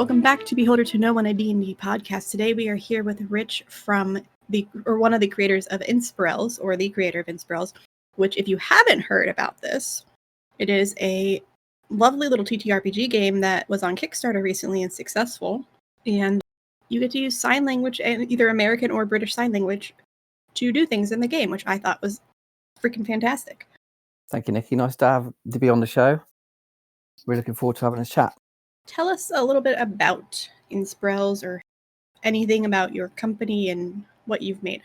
Welcome back to Beholder to Know One, a D&D podcast. Today we are here with Rich from one of the creators of Inspirisles, or the creator of Inspirisles, which if you haven't heard about this, it is a lovely little TTRPG game that was on Kickstarter recently and successful. And you get to use sign language, either American or British Sign Language, to do things in the game, which I thought was freaking fantastic. Thank you, Nikki. Nice to be on the show. We're looking forward to having a chat. Tell us a little bit about Inspirisles or anything about your company and what you've made.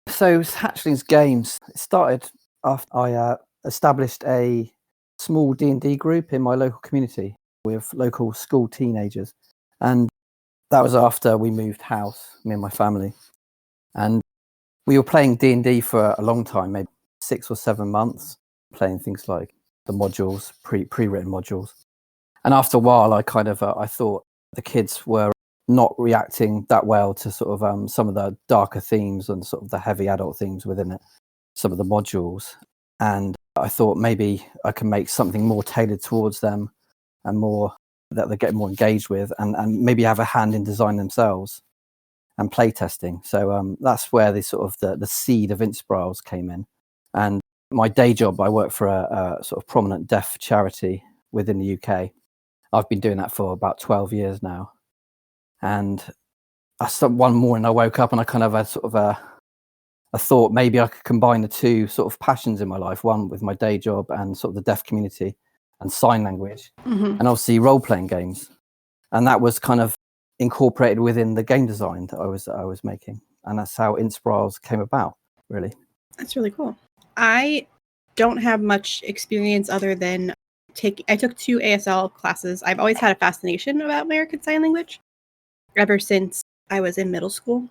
So Hatchlings Games, it started after I established a small D&D group in my local community with local school teenagers. And that was after we moved house, me and my family. And we were playing D&D for a long time, maybe 6 or 7 months, playing things like the modules, pre-written modules. And after a while, I thought the kids were not reacting that well to sort of some of the darker themes and sort of the heavy adult themes within it, some of the modules. And I thought maybe I can make something more tailored towards them and more that they get more engaged with, and maybe have a hand in design themselves and play testing. So that's where the sort of the seed of Inspirisles came in. And my day job, I work for a sort of prominent deaf charity within the UK. I've been doing that for about 12 years now. And one morning I woke up and I kind of had sort of a thought maybe I could combine the two sort of passions in my life, one with my day job and sort of the deaf community and sign language, and obviously role-playing games. And that was kind of incorporated within the game design that I was making. And that's how Inspirisles came about, really. That's really cool. I don't have much experience other than I took 2 ASL classes. I've always had a fascination about American Sign Language ever since I was in middle school,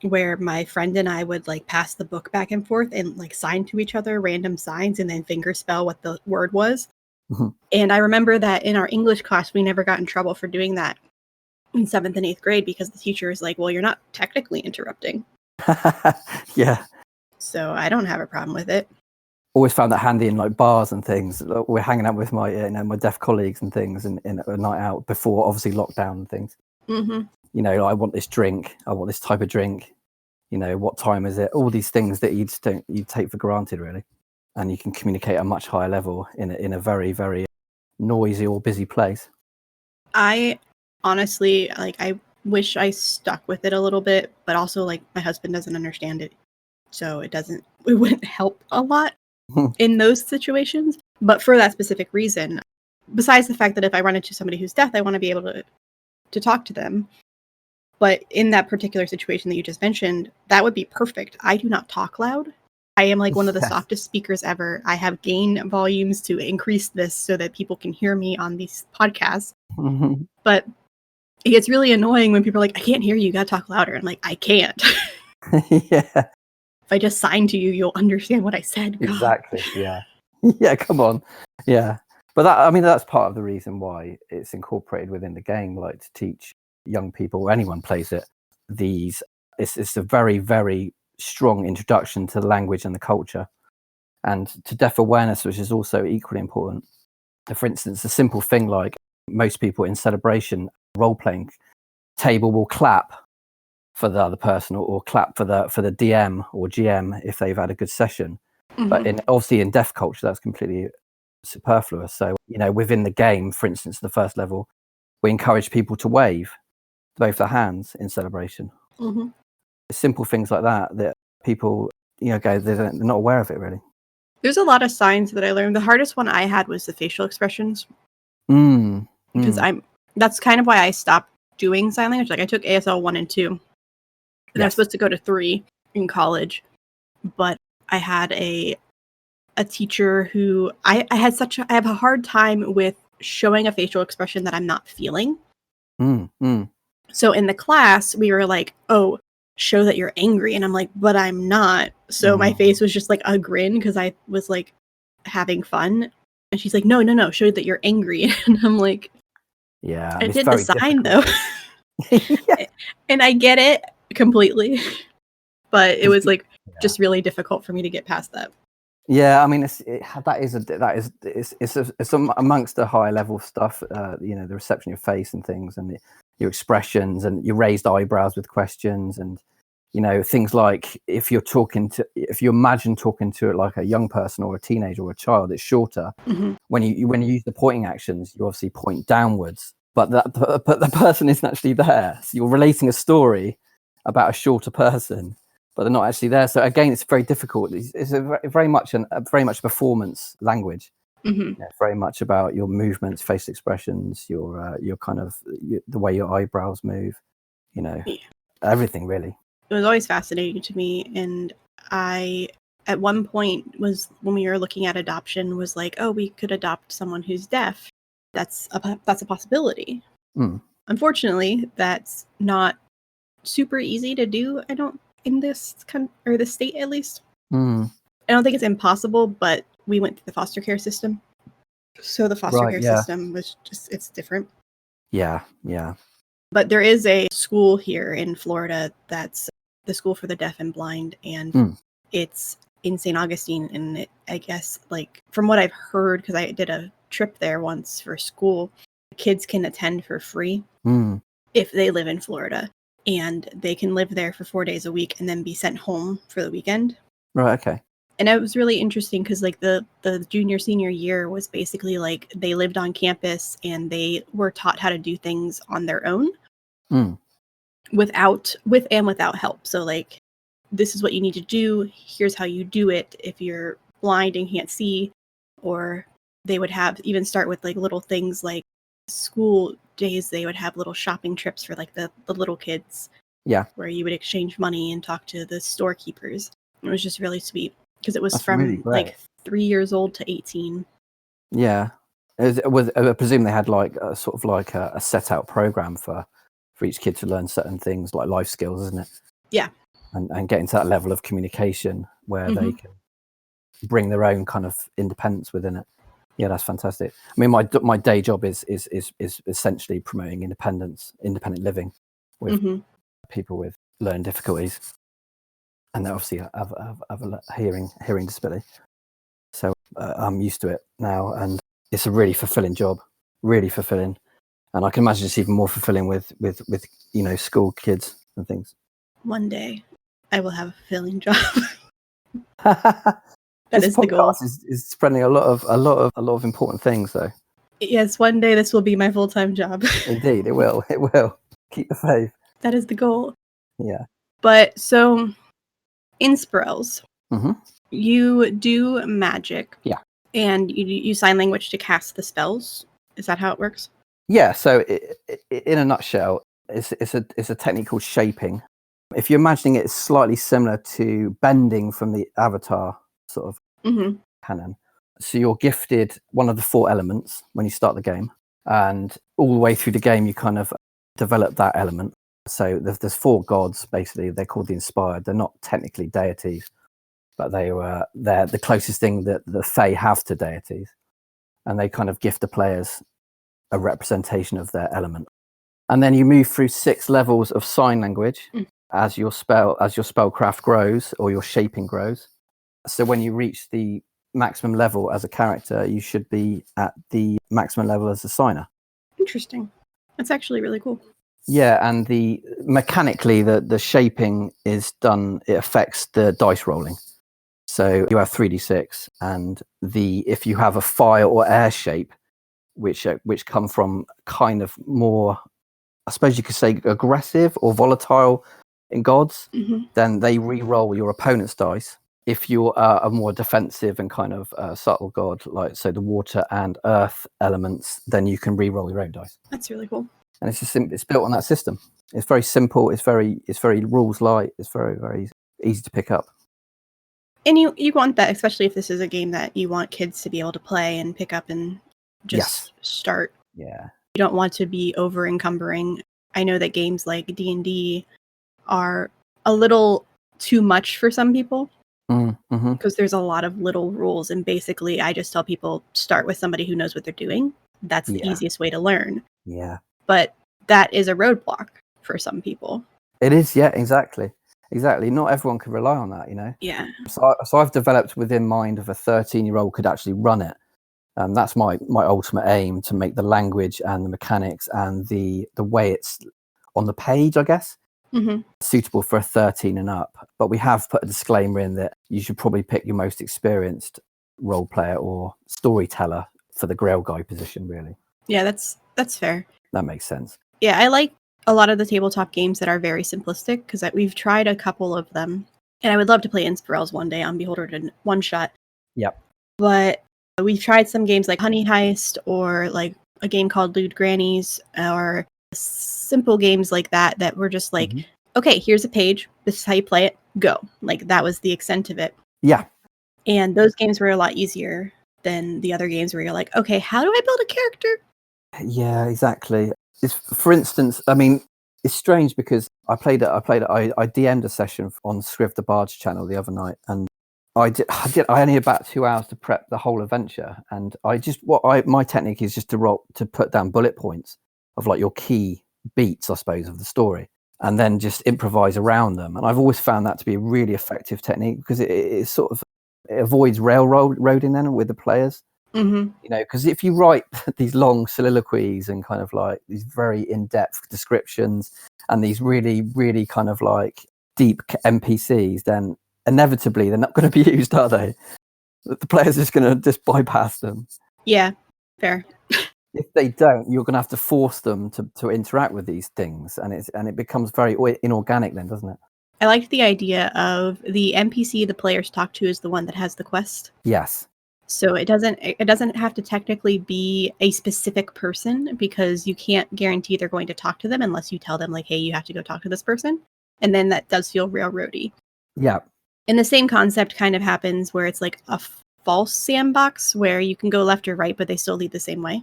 where my friend and I would like pass the book back and forth and like sign to each other random signs and then finger spell what the word was. And I remember that in our English class, we never got in trouble for doing that in 7th and 8th grade because the teacher is like, well, you're not technically interrupting. Yeah. So I don't have a problem with it. Always found that handy in like bars and things. We're hanging out with my my deaf colleagues and things in a night out before obviously lockdown and things. You know, I want this drink, I want this type of drink, you know, what time is it, all these things that you take for granted, really. And you can communicate at a much higher level in a very, very noisy or busy place. I honestly, like, I wish I stuck with it a little bit, but also like my husband doesn't understand it, so it wouldn't help a lot in those situations. But for that specific reason, besides the fact that if I run into somebody who's deaf, I want to be able to talk to them. But in that particular situation that you just mentioned, that would be perfect. I do not talk loud. I am like one of the softest speakers ever. I have gain volumes to increase this so that people can hear me on these podcasts. But it gets really annoying when people are like, I can't hear you, gotta talk louder. I'm like, I can't. Yeah. If I just sign to you, you'll understand what I said. God. Exactly. Yeah. Yeah, come on. Yeah. But that's part of the reason why it's incorporated within the game, like to teach young people, or anyone plays it, it's a very, very strong introduction to the language and the culture and to deaf awareness, which is also equally important. For instance, a simple thing like most people in celebration role-playing table will clap for the other person or clap for the DM or GM if they've had a good session. But obviously in deaf culture, that's completely superfluous. So, you know, within the game, for instance, the first level, we encourage people to wave both their hands in celebration. Simple things like that people, you know, they're not aware of it, really. There's a lot of signs that I learned. The hardest one I had was the facial expressions. Because that's kind of why I stopped doing sign language. Like I took ASL 1 and 2. And I was supposed to go to 3 in college. But I had a teacher who I have a hard time with showing a facial expression that I'm not feeling. So in the class, we were like, oh, show that you're angry. And I'm like, but I'm not. So my face was just like a grin because I was like having fun. And she's like, no, show that you're angry. And I'm like, yeah, I did the sign though. Yeah. And I get it completely. But it was like just really difficult for me to get past that. Yeah, I mean, it's amongst the higher level stuff. You know, the reception of your face and things, and your expressions and your raised eyebrows with questions, and things like if you imagine talking to it like a young person or a teenager or a child, it's shorter. When you use the pointing actions, you obviously point downwards, but the person isn't actually there, so you're relating a story about a shorter person, but they're not actually there. So again, it's very difficult. It's very much a performance language. It's very much about your movements, facial expressions, your kind of the way your eyebrows move, everything really. It was always fascinating to me, and I at one point was, when we were looking at adoption, was like, oh, we could adopt someone who's deaf. That's a possibility. Unfortunately, that's not super easy to do. I don't, in this or the state at least. I don't think it's impossible, but we went through the foster care system, so the foster care system was just, it's different. Yeah. But there is a school here in Florida that's the School for the Deaf and Blind, and it's in St. Augustine. And I guess, like, from what I've heard, because I did a trip there once for school, kids can attend for free if they live in Florida, and they can live there for 4 days a week and then be sent home for the weekend. Right. Okay. And it was really interesting because, like, the junior senior year was basically like they lived on campus and they were taught how to do things on their own. With and without help. So, like, this is what you need to do. Here's how you do it if you're blind and can't see. Or they would even start with, like, little things like school days. They would have little shopping trips for, like, the little kids. Yeah. Where you would exchange money and talk to the storekeepers. It was just really sweet because it was That's from really like 3 years old to 18. Yeah. I presume they had like a sort of like a set out program for each kid to learn certain things like life skills, isn't it? Yeah. And getting to that level of communication where they can bring their own kind of independence within it. Yeah, that's fantastic. I mean, my day job is essentially promoting independent living with people with learning difficulties, and they obviously have a hearing disability. So I'm used to it now, and it's a really fulfilling job, really fulfilling. And I can imagine it's even more fulfilling with school kids and things. One day, I will have a fulfilling job. This is the goal. Is spreading a lot of important things, though. Yes, one day this will be my full-time job. Indeed, it will. It will. Keep the faith. That is the goal. Yeah. But so, Inspirisles, you do magic. Yeah. And you use sign language to cast the spells. Is that how it works? Yeah. So, in a nutshell, it's a technique called shaping. If you're imagining it, it's slightly similar to bending from the Avatar sort of canon. So you're gifted one of the 4 elements when you start the game, and all the way through the game, you kind of develop that element. So there's 4 gods, basically. They're called the Inspired. They're not technically deities, but they're the closest thing that the Fae have to deities, and they kind of gift the players a representation of their element. And then you move through 6 levels of sign language as your spellcraft grows or your shaping grows. So when you reach the maximum level as a character, you should be at the maximum level as a signer. Interesting. That's actually really cool. Yeah, and mechanically the shaping is done. It affects the dice rolling. So you have 3d6, and if you have a fire or air shape, which come from kind of more, I suppose you could say, aggressive or volatile in gods, then they re-roll your opponent's dice. If you're a more defensive and kind of subtle god, like so the water and earth elements, then you can re-roll your own dice. That's really cool. And it's built on that system. It's very simple. It's very rules light. It's very, very easy to pick up. And you want that, especially if this is a game that you want kids to be able to play and pick up and just start. Yeah. You don't want to be over encumbering. I know that games like D&D are a little too much for some people because there's a lot of little rules, and basically I just tell people start with somebody who knows what they're doing. That's the easiest way to learn. Yeah. But that is a roadblock for some people. It is, yeah, exactly. Not everyone can rely on that, Yeah. So I've developed within mind of a 13-year-old could actually run it, That's my ultimate aim, to make the language and the mechanics and the way it's on the page, I guess, suitable for a 13 and up. But we have put a disclaimer in that you should probably pick your most experienced role player or storyteller for the Grail guy position, really. Yeah, that's fair. That makes sense. Yeah, I like a lot of the tabletop games that are very simplistic, because we've tried a couple of them, and I would love to play Inspirisles one day on Beholder to one shot. Yep. But we've tried some games like Honey Heist, or like a game called Lewd Grannies, or simple games like that were just like, okay, here's a page, this is how you play it, go. Like, that was the extent of it. Yeah. And those games were a lot easier than the other games where you're like, okay, how do I build a character? Yeah, exactly. For instance, I mean, it's strange because I DM'd a session on Scriv the Bard's channel the other night, and I only had about 2 hours to prep the whole adventure, and my technique is just to put down bullet points of like your key beats, I suppose, of the story, and then just improvise around them. And I've always found that to be a really effective technique, because it sort of avoids railroading then with the players. You know, because if you write these long soliloquies and kind of like these very in-depth descriptions and these really, really kind of like deep NPCs, then inevitably they're not going to be used, are they? The players are just going to just bypass them. Yeah, fair. If they don't, you're going to have to force them to interact with these things, and it becomes very inorganic then, doesn't it? I liked the idea of the NPC the players talk to is the one that has the quest. Yes. So it doesn't have to technically be a specific person, because you can't guarantee they're going to talk to them unless you tell them like, hey, you have to go talk to this person. And then that does feel railroady. Yeah. And the same concept kind of happens where it's like a false sandbox where you can go left or right, but they still lead the same way.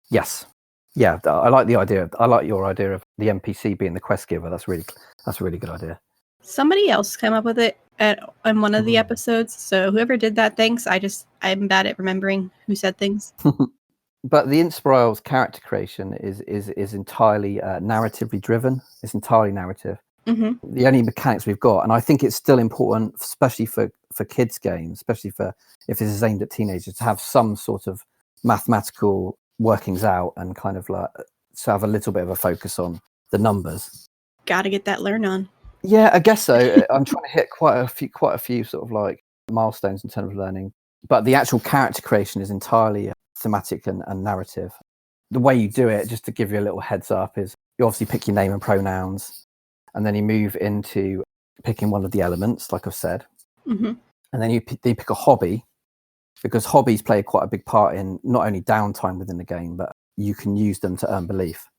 Yes. Yeah, I like the idea. I like your idea of the NPC being the quest giver. That's a really good idea. Somebody else came up with it on one of the episodes. So whoever did that, thanks. I'm bad at remembering who said things. But the Inspirisles character creation is entirely narratively driven. It's entirely narrative. The only mechanics we've got, and I think it's still important, especially for kids games, especially if this is aimed at teenagers, to have some sort of mathematical workings out, and kind of like to have a little bit of a focus on the numbers. Gotta get that learn on. Yeah, I guess so. I'm trying to hit quite a few sort of like milestones in terms of learning, but the actual character creation is entirely thematic and narrative. The way you do it, just to give you a little heads up, is you obviously pick your name and pronouns, and then you move into picking one of the elements, like I've said, and then you pick a hobby, because hobbies play quite a big part in not only downtime within the game, but you can use them to earn belief,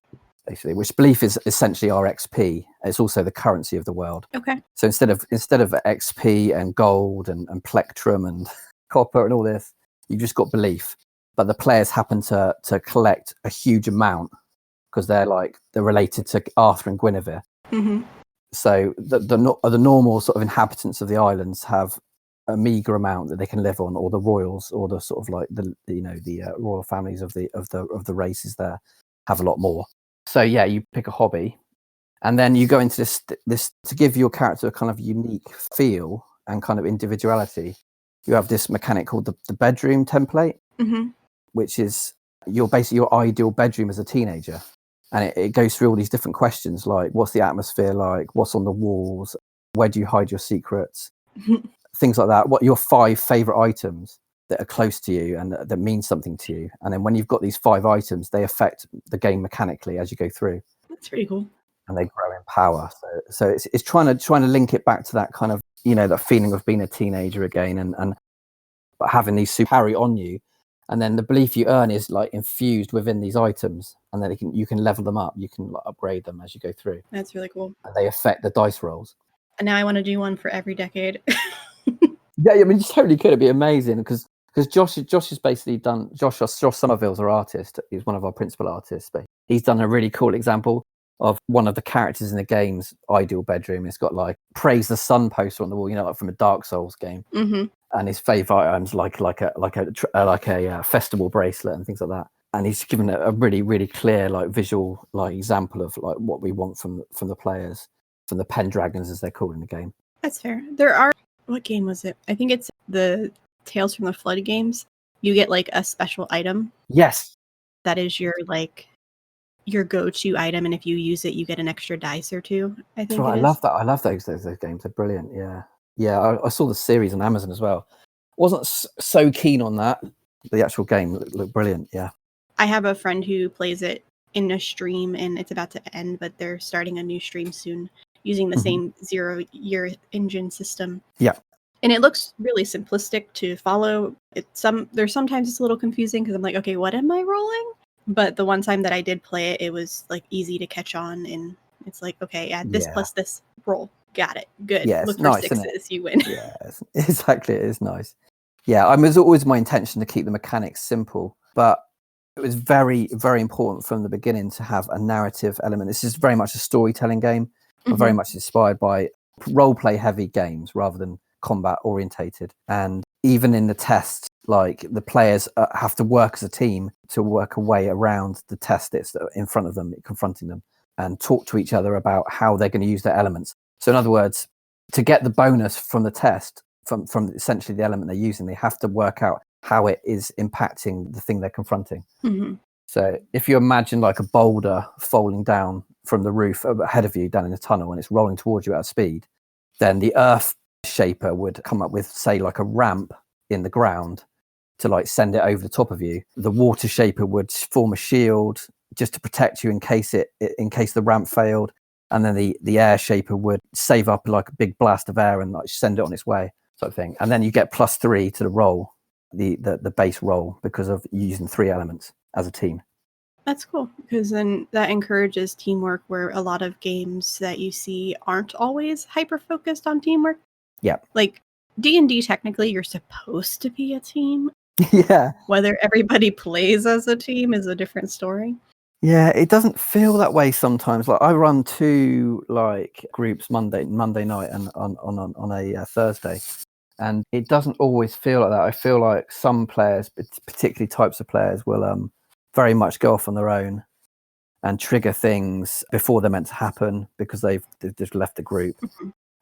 basically, which belief is essentially our XP. It's also the currency of the world. Okay. So instead of XP and gold and plectrum and copper and all this, you've just got belief. But the players happen to collect a huge amount, because they're related to Arthur and Guinevere. So the normal sort of inhabitants of the islands have a meager amount that they can live on, or the royals, or the sort of like the royal families of the races there have a lot more. So yeah, you pick a hobby, and then you go into this to give your character a kind of unique feel and kind of individuality. You have this mechanic called the bedroom template, which is basically your ideal bedroom as a teenager. And it goes through all these different questions, like what's the atmosphere like, what's on the walls, where do you hide your secrets, things like that. What are your 5 favorite items that are close to you and that mean something to you? And then when you've got these 5 items, they affect the game mechanically as you go through. That's pretty cool. And they grow in power. So it's trying to link it back to that kind of, that feeling of being a teenager again, and having these super carry on you. And then the belief you earn is like infused within these items, and then you can level them up. You can like upgrade them as you go through. That's really cool. And they affect the dice rolls. And now I want to do one for every decade. Yeah, I mean, you totally could. It'd be amazing, because Josh has basically done. Josh Somerville's our artist. He's one of our principal artists, but he's done a really cool example of one of the characters in the game's ideal bedroom. It's got like praise the sun poster on the wall, like from a Dark Souls game. And his favorite items like a festival bracelet and things like that. And he's given a really, really clear like visual like example of like what we want from the players, from the Pendragons as they're called in the game. That's fair. There are, what game was it? I think it's the Tales from the Flood games. you get like a special item. Yes. That is your go-to item, and if you use it, you get an extra dice or two. I think I love that. I love those games. They're brilliant. Yeah. I saw the series on Amazon as well. Wasn't so keen on that. The actual game looked brilliant. Yeah. I have a friend who plays it in a stream, and it's about to end, but they're starting a new stream soon using the same 0-year engine system. Yeah. And it looks really simplistic to follow. There's sometimes it's a little confusing because I'm like, okay, what am I rolling? But the one time that I did play it, it was like easy to catch on, and it's like, okay, add this plus this, roll. Got it. Good. Yeah, look for nice, sixes, you win. Yeah, exactly. It is nice. Yeah, it was always my intention to keep the mechanics simple, but it was very, very important from the beginning to have a narrative element. This is very much a storytelling game. I'm very much inspired by role-play heavy games rather than combat orientated. And even in the test, like the players have to work as a team to work a way around the test that's in front of them, confronting them, and talk to each other about how they're going to use their elements. So in other words, to get the bonus from the test, from essentially the element they're using, they have to work out how it is impacting the thing they're confronting. So if you imagine like a boulder falling down from the roof ahead of you down in the tunnel and it's rolling towards you at speed, then the earth shaper would come up with, say, like a ramp in the ground to like send it over the top of you. The water shaper would form a shield just to protect you in case the ramp failed. And then the air shaper would save up like a big blast of air and like send it on its way, sort of thing. And then you get +3 to the roll, the base roll, because of using 3 elements as a team. That's cool, because then that encourages teamwork, where a lot of games that you see aren't always hyper focused on teamwork. Yeah. Like D&D, technically you're supposed to be a team. Yeah. Whether everybody plays as a team is a different story. Yeah, it doesn't feel that way sometimes. Like I run 2 like groups Monday night and on a Thursday, and it doesn't always feel like that. I feel like some players, particularly types of players, will very much go off on their own and trigger things before they're meant to happen because they've just left the group,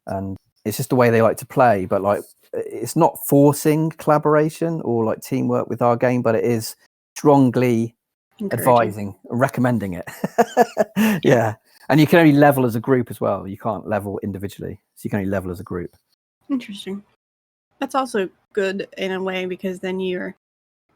and it's just the way they like to play. But like, it's not forcing collaboration or like teamwork with our game, but it is strongly advising, recommending it. Yeah. And you can only level as a group as well. You can't level individually, so you can only level as a group. Interesting. That's also good in a way, because then you're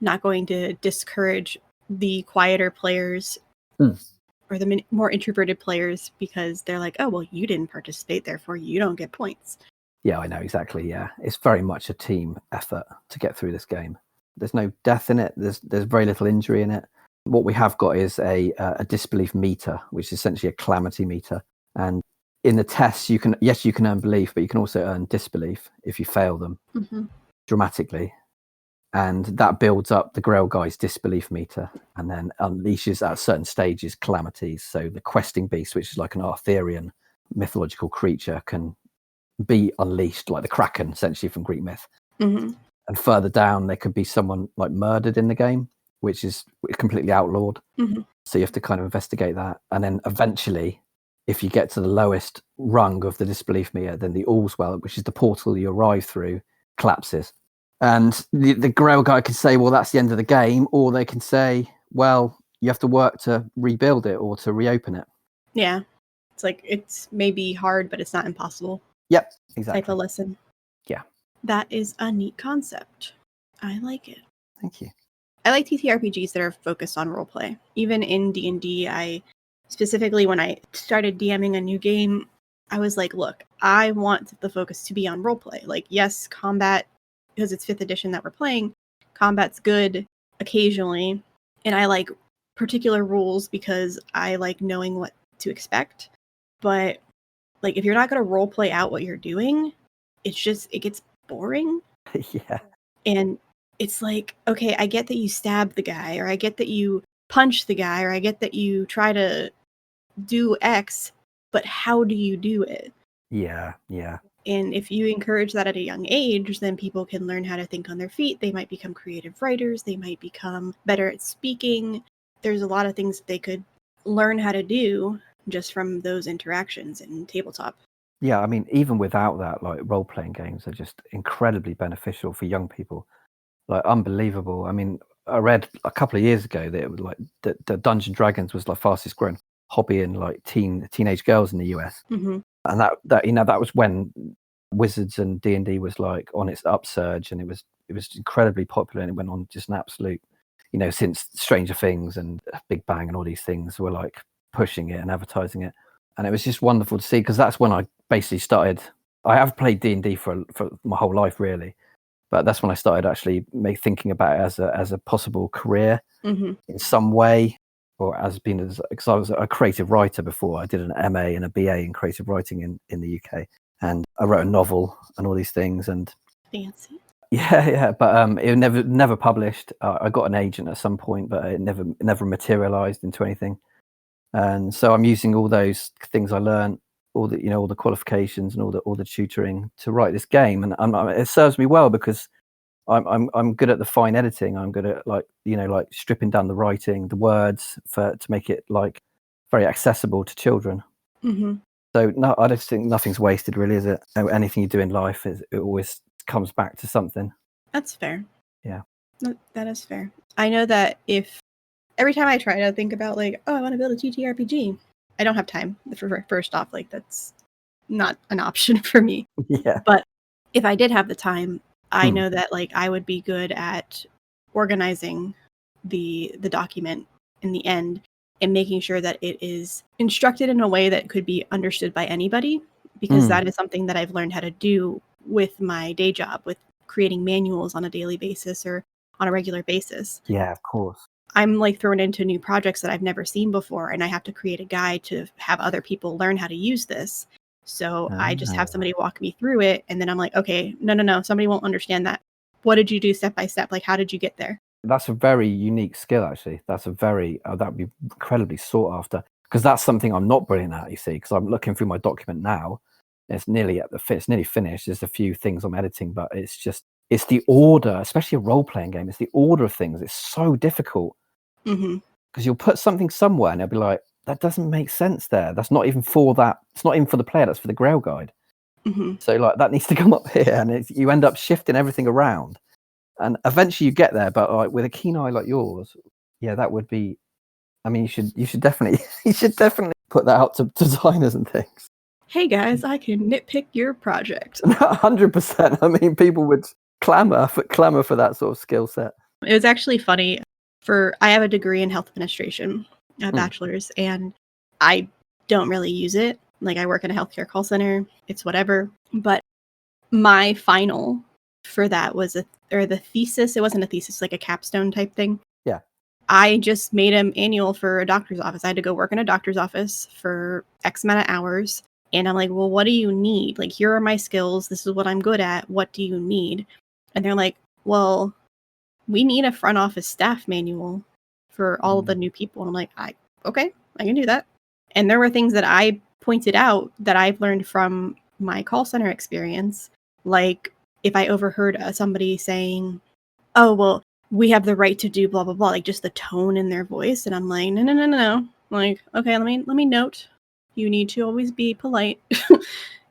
not going to discourage the quieter players or the more introverted players, because they're like, oh, well, you didn't participate, therefore you don't get points. Yeah, I know, exactly. Yeah, it's very much a team effort to get through this game. There's no death in it. There's very little injury in it. What we have got is a disbelief meter, which is essentially a calamity meter. And in the tests, you can earn belief, but you can also earn disbelief if you fail them dramatically. And that builds up the Grail Guy's disbelief meter, and then unleashes at certain stages calamities. So the questing beast, which is like an Arthurian mythological creature, can be unleashed, like the Kraken, essentially from Greek myth. And further down, there could be someone like murdered in the game, which is completely outlawed. So you have to kind of investigate that. And then eventually, if you get to the lowest rung of the disbelief meter, then the Allswell, which is the portal you arrive through, collapses. And the Grail Guy can say, well, that's the end of the game. Or they can say, well, you have to work to rebuild it or to reopen it. Yeah. It's like, it's maybe hard, but it's not impossible. Yep, exactly. Type of lesson. Yeah. That is a neat concept. I like it. Thank you. I like TTRPGs that are focused on roleplay. Even in D&D, I specifically, when I started DMing a new game, I was like, look, I want the focus to be on roleplay. Like, yes, combat, because it's 5th edition that we're playing, combat's good occasionally. And I like particular rules because I like knowing what to expect. But like, if you're not going to roleplay out what you're doing, it gets boring. Yeah. And it's like, okay, I get that you stab the guy, or I get that you punch the guy, or I get that you try to do X, but how do you do it? Yeah. And if you encourage that at a young age, then people can learn how to think on their feet. They might become creative writers. They might become better at speaking. There's a lot of things that they could learn how to do just from those interactions in tabletop. Yeah, I mean, even without that, like role-playing games are just incredibly beneficial for young people. like unbelievable. I mean, I read a couple of years ago that it was like the Dungeons and Dragons was like fastest growing hobby in like teenage girls in the US, and that was when Wizards and D&D was like on its upsurge, and it was incredibly popular, and it went on just an absolute, since Stranger Things and Big Bang and all these things were like pushing it and advertising it, and it was just wonderful to see, because that's when I basically started. I have played D&D for my whole life really, but that's when I started actually thinking about it as a possible career in some way, or because I was a creative writer before. I did an MA and a BA in creative writing in the UK, and I wrote a novel and all these things. And fancy. Yeah, but it never published. I got an agent at some point, but it never materialized into anything. And so I'm using all those things I learned, all the qualifications and all the tutoring to write this game, and it serves me well, because I'm good at the fine editing. I'm good at like stripping down the writing, the words to make it like very accessible to children. So no, I just think nothing's wasted really, is it? Anything you do in life it always comes back to something. That's fair. Yeah, that is fair. I know that if every time I try to think about like, oh, I want to build a TTRPG, I don't have time. First off, like that's not an option for me. Yeah. But if I did have the time, I know that like I would be good at organizing the document in the end and making sure that it is instructed in a way that could be understood by anybody, because that is something that I've learned how to do with my day job, with creating manuals on a daily basis or on a regular basis. Yeah, of course. I'm like thrown into new projects that I've never seen before, and I have to create a guide to have other people learn how to use this. So I just have somebody walk me through it, and then I'm like, okay, no, somebody won't understand that. What did you do step by step? Like, how did you get there? That's a very unique skill, actually. That's a very that would be incredibly sought after, because that's something I'm not brilliant at. You see, because I'm looking through my document now. It's nearly finished. There's a few things I'm editing, but it's the order, especially a role-playing game. It's the order of things. It's so difficult, because you'll put something somewhere and it'll be like, that doesn't make sense there. That's not even for that. It's not even for the player. That's for the Grail guide. So like that needs to come up here, and you end up shifting everything around, and eventually you get there. But like with a keen eye like yours, yeah, that would be. I mean, you should definitely put that out to designers and things. Hey guys, I can nitpick your project. 100%. I mean, people would clamor for that sort of skill set. It was actually funny. I have a degree in health administration, a bachelor's, and I don't really use it. Like, I work in a healthcare call center. It's whatever. But my final for that was the thesis. It wasn't a thesis, like a capstone type thing. Yeah. I just made an annual for a doctor's office. I had to go work in a doctor's office for X amount of hours. And I'm like, well, what do you need? Like, here are my skills. This is what I'm good at. What do you need? And they're like, well, we need a front office staff manual for all of the new people. And I'm like, okay, I can do that. And there were things that I pointed out that I've learned from my call center experience. Like, if I overheard somebody saying, oh, well, we have the right to do blah, blah, blah, like just the tone in their voice. And I'm like, no. I'm like, okay, let me note. You need to always be polite.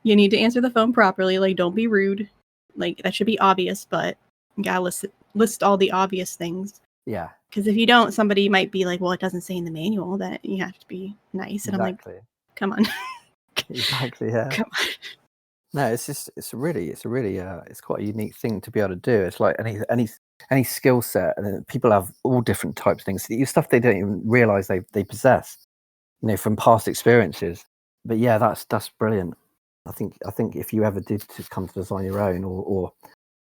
You need to answer the phone properly. Like, don't be rude. Like, that should be obvious, but you gotta list all the obvious things. Yeah. Because if you don't, somebody might be like, well, it doesn't say in the manual that you have to be nice. And Exactly. I'm like, come on. Exactly, yeah. Come on. No, it's quite a unique thing to be able to do. It's like any skill set, and then people have all different types of things. Stuff they don't even realize they possess, from past experiences. But yeah, that's brilliant. I think if you ever did to come to design your own or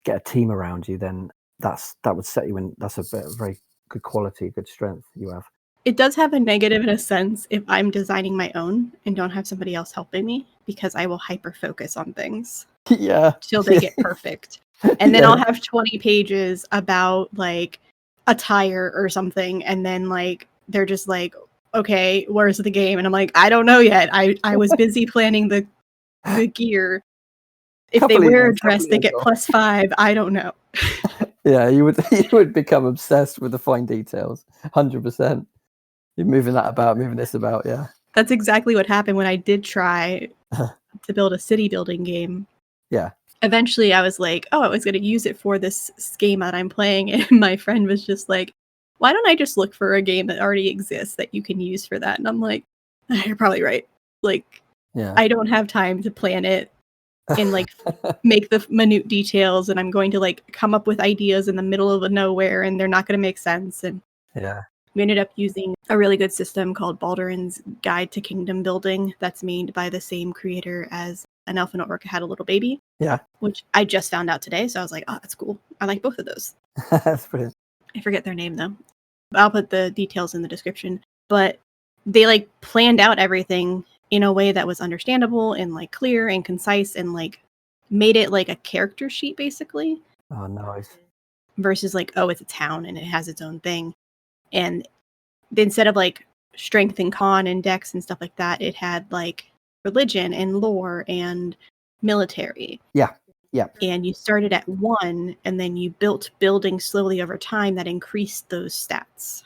get a team around you, then that would set you in. That's a very good quality, good strength you have. It does have a negative in a sense if I'm designing my own and don't have somebody else helping me, because I will hyper focus on things. Yeah. Till they get perfect. And then I'll have 20 pages about like a tire or something, and then like they're just like, okay, where's the game? And I'm like, I don't know yet. I was busy planning the gear. If they wear a dress, they get +5. I don't know. Yeah, you would become obsessed with the fine details. 100%. You're moving this about, yeah. That's exactly what happened when I did try to build a city building game. Yeah. eventually I was like, oh, I was going to use it for this game that I'm playing. And my friend was just like, why don't I just look for a game that already exists that you can use for that? And I'm like, you're probably right. Like, I don't have time to plan it and like make the minute details. And I'm going to like come up with ideas in the middle of nowhere and they're not going to make sense. And we ended up using a really good system called Baldur's Guide to Kingdom Building that's made by the same creator as An Elf and an Orc Had a Little Baby. Yeah. Which I just found out today. So I was like, oh, that's cool. I like both of those. That's brilliant. I forget their name though. I'll put the details in the description. But they like planned out everything in a way that was understandable and like clear and concise and like made it like a character sheet basically. Oh, nice. Versus like, oh, it's a town and it has its own thing. And instead of like strength and con and dex and stuff like that, it had like religion and lore and military. Yeah. And you started at 1 and then you built buildings slowly over time that increased those stats.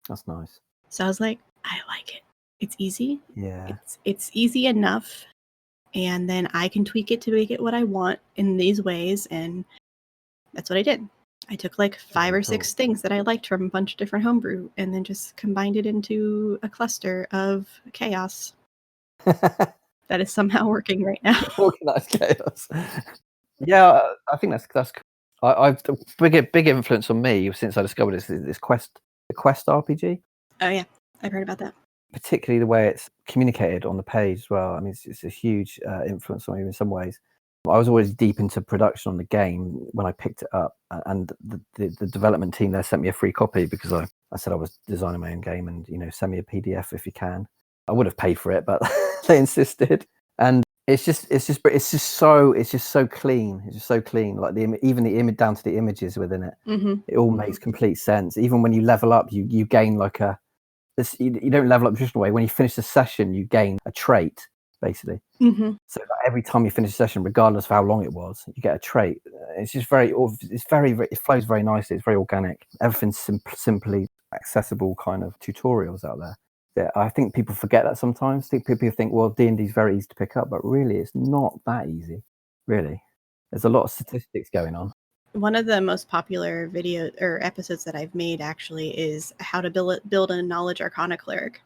That's nice. So I was like, I like it. It's easy. Yeah. It's easy enough. And then I can tweak it to make it what I want in these ways. And that's what I did. I took like 5 or 6 things that I liked from a bunch of different homebrew and then just combined it into a cluster of chaos that is somehow working right now. Organized chaos. Yeah, I think that's. I've big influence on me since I discovered this quest RPG. Oh yeah, I've heard about that. Particularly the way it's communicated on the page as well. I mean, it's a huge influence on me in some ways. I was always deep into production on the game when I picked it up, and the development team there sent me a free copy because I said I was designing my own game, and send me a PDF if you can. I would have paid for it, but they insisted. And it's just so clean. It's just so clean. Like even the image down to the images within it. Mm-hmm. It all makes complete sense. Even when you level up, you gain like you don't level up the traditional way. When you finish the session, you gain a trait. Basically, so every time you finish a session, regardless of how long it was, you get a trait. It's just it flows very nicely. It's very organic. Everything's simply accessible kind of tutorials out there. Yeah, I think people forget that sometimes. People think, well, D&D is very easy to pick up, but really, it's not that easy. Really, there's a lot of statistics going on. One of the most popular video or episodes that I've made actually is how to build a knowledge arcana cleric.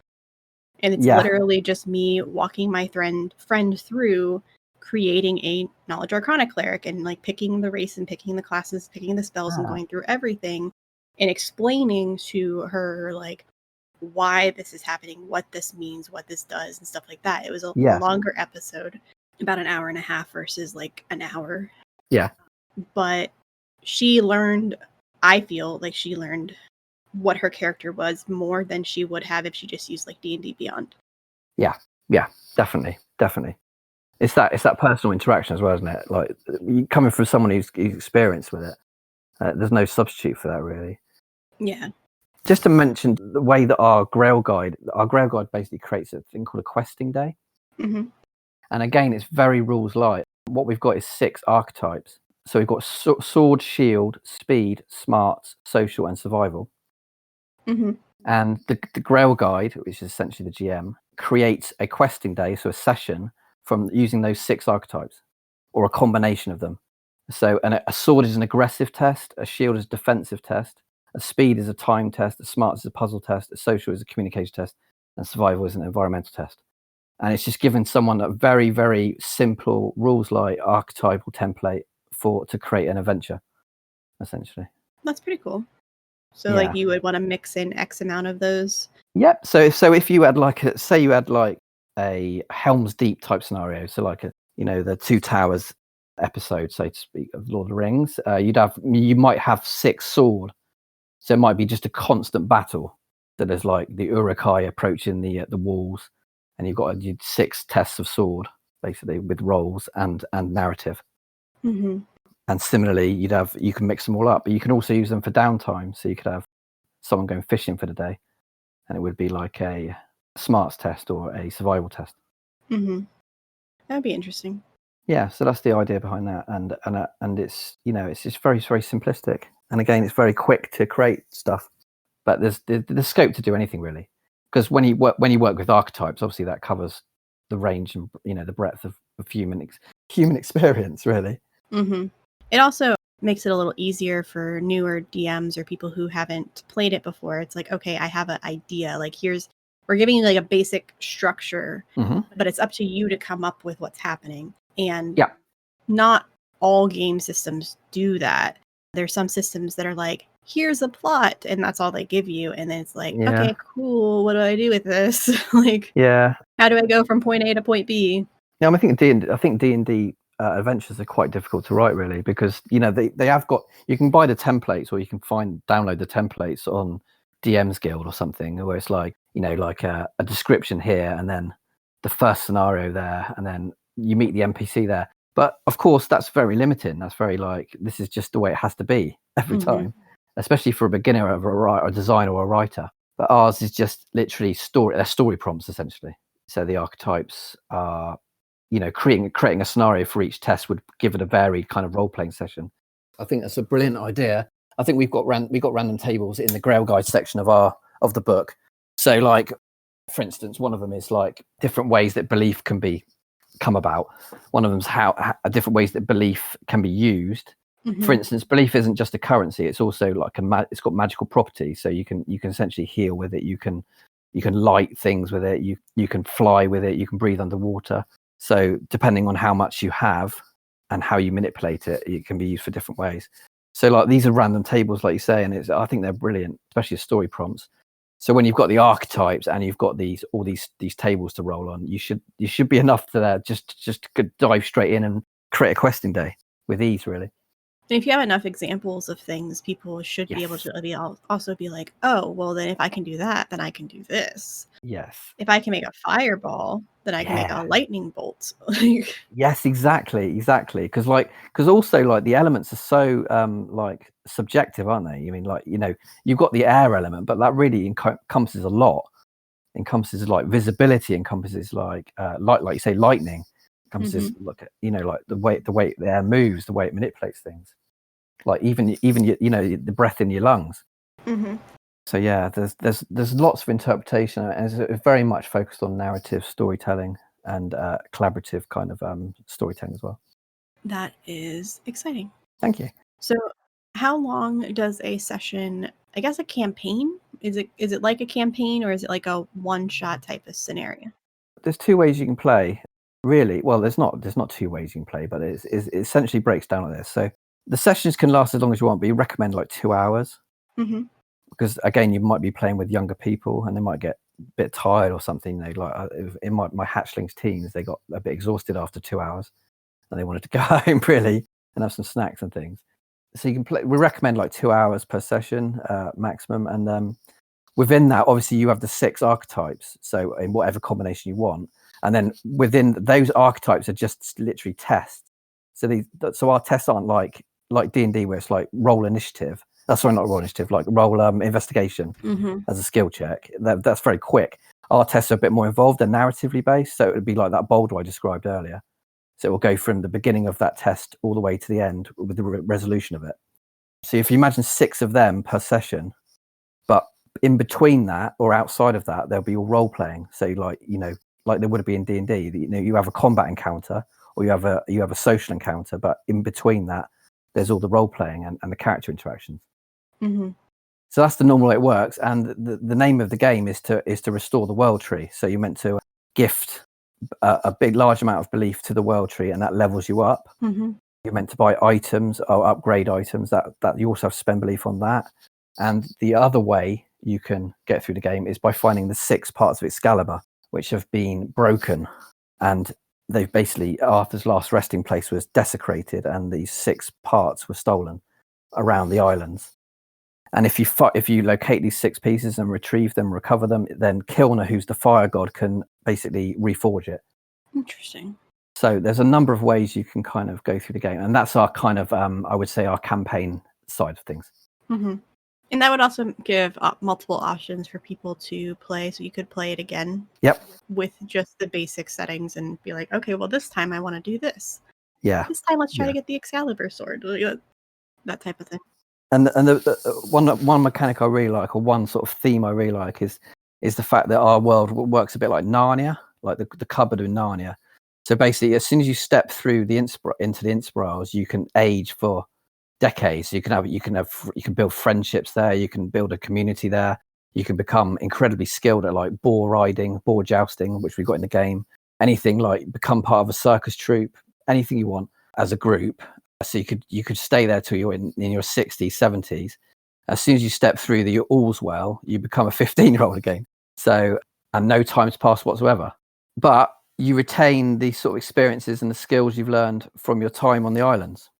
And it's literally just me walking my friend through creating a knowledge arcana cleric and like picking the race and picking the classes, picking the spells and going through everything and explaining to her like why this is happening, what this means, what this does and stuff like that. It was a longer episode, about an hour and a half versus like an hour. Yeah. But I feel like she learned what her character was more than she would have if she just used like D&D Beyond. Yeah, definitely. It's that personal interaction as well, isn't it? Like coming from someone who's experienced with it, there's no substitute for that, really. Yeah. Just to mention the way that our Grail Guide basically creates a thing called a questing day. Mm-hmm. And again, it's very rules light. What we've got is 6 archetypes. So we've got sword, shield, speed, smarts, social, and survival. Mm-hmm. And the Grail Guide, which is essentially the GM, creates a questing day, so a session from using those 6 archetypes, or a combination of them. So a sword is an aggressive test, a shield is a defensive test, a speed is a time test, a smarts is a puzzle test, a social is a communication test, and survival is an environmental test. And it's just giving someone a very, very simple rules-light archetypal template to create an adventure, essentially. That's pretty cool. So like you would want to mix in X amount of those. Yep. So if you had a Helm's Deep type scenario, so like the Two Towers episode, so to speak, of Lord of the Rings, you might have 6 sword. So it might be just a constant battle. So there's like the Uruk-hai approaching the walls, and you've got 6 tests of sword, basically, with rolls and narrative. Mm-hmm. And similarly, you can mix them all up, but you can also use them for downtime. So you could have someone going fishing for the day, and it would be like a smarts test or a survival test. Mm-hmm. That'd be interesting. Yeah, so that's the idea behind that, and it's it's just very, very simplistic, and again, it's very quick to create stuff. But there's scope to do anything really, because when you work with archetypes, obviously that covers the range and the breadth of human human experience, really. Mm-hmm. It also makes it a little easier for newer DMs or people who haven't played it before. It's like, okay, I have an idea. Like, we're giving you like a basic structure, but it's up to you to come up with what's happening. And not all game systems do that. There's some systems that are like, here's a plot, and that's all they give you. And then it's like, okay, cool. What do I do with this? Like, how do I go from point A to point B? Yeah, I think D&D adventures are quite difficult to write, really, because they have got, you can buy the templates, or you can download the templates on DM's Guild or something, where it's like like a description here, and then the first scenario there, and then you meet the NPC there. But of course, that's very limiting. That's very like, this is just the way it has to be every time, especially for a beginner, of a designer or a writer. But ours is just literally they're story prompts, essentially. So the archetypes are, creating a scenario for each test would give it a varied kind of role-playing session. I think that's a brilliant idea. I think we've got random tables in the Grail Guide section of the book. So, like, for instance, one of them is like different ways that belief can come about. One of them's how different ways that belief can be used. For instance, belief isn't just a currency; it's also like it's got magical properties. So you can essentially heal with it. You can light things with it. You can fly with it. You can breathe underwater. So depending on how much you have and how you manipulate it, it can be used for different ways. So like, these are random tables, like you say, and I think they're brilliant, especially as story prompts. So when you've got the archetypes and you've got all these tables to roll on, you should be enough to just dive straight in and create a questing day with ease, really. And if you have enough examples of things, people should be able to also be like, oh, well, then if I can do that, then I can do this. Yes. If I can make a fireball, then I can make a lightning bolt. Yes, exactly. Because also, like, the elements are so like subjective, aren't they? I mean, like, you've got the air element, but that really encompasses a lot. Encompasses like visibility, encompasses like you say, lightning, encompasses like the way the air moves, the way it manipulates things. Like even the breath in your lungs. So yeah, there's lots of interpretation, and it's very much focused on narrative storytelling and collaborative kind of storytelling as well. That is exciting. Thank you. So how long does a session, I guess a campaign, is it like a campaign, or is it like a one-shot type of scenario? There's two ways you can play, really. Well, there's not two ways you can play, but it essentially breaks down like this. So the sessions can last as long as you want, but you recommend like 2 hours. Because again, you might be playing with younger people and they might get a bit tired or something. They like, in my hatchlings teams, they got a bit exhausted after 2 hours and they wanted to go home, really, and have some snacks and things. So you can play. We recommend like 2 hours per session maximum, and within that, obviously, you have the 6 archetypes. So in whatever combination you want, and then within those archetypes are just literally tests. So our tests aren't like D&D, where it's like roll initiative. Sorry, not roll initiative, like roll investigation as a skill check. That's very quick. Our tests are a bit more involved. They're narratively based, so it would be like that boulder I described earlier. So it will go from the beginning of that test all the way to the end with the resolution of it. So if you imagine 6 of them per session, but in between that or outside of that, there'll be all role playing. So like there would be in D&D, you have a combat encounter or you have a social encounter, but in between that, there's all the role playing and the character interactions. So that's the normal way it works, and the name of the game is to restore the world tree. So you're meant to gift a large amount of belief to the world tree, and that levels you up. You're meant to buy items or upgrade items that you also have to spend belief on that. And the other way you can get through the game is by finding the 6 parts of Excalibur, which have been broken, and they've basically, Arthur's last resting place was desecrated, and these 6 parts were stolen around the islands. And if you locate these 6 pieces and retrieve them, recover them, then Kilner, who's the fire god, can basically reforge it. Interesting. So there's a number of ways you can kind of go through the game, and that's our kind of I would say our campaign side of things. And that would also give multiple options for people to play, so you could play it again. With just the basic settings and be like, okay, well, this time I want to do this. This time let's try to get the Excalibur sword. That type of thing. And the one mechanic I really like, or one sort of theme I really like, is the fact that our world works a bit like Narnia, like the cupboard in Narnia. So basically, as soon as you step through into the Inspirisles, you can age for decades. You can build friendships there. You can build a community there. You can become incredibly skilled at like boar riding, boar jousting, which we've got in the game. Anything like become part of a circus troupe, anything you want as a group. So you could stay there till you're in your 60s, 70s. As soon as you step through the Allswell, you become a 15-year-old again. So, and no time's passed whatsoever. But you retain these sort of experiences and the skills you've learned from your time on the islands.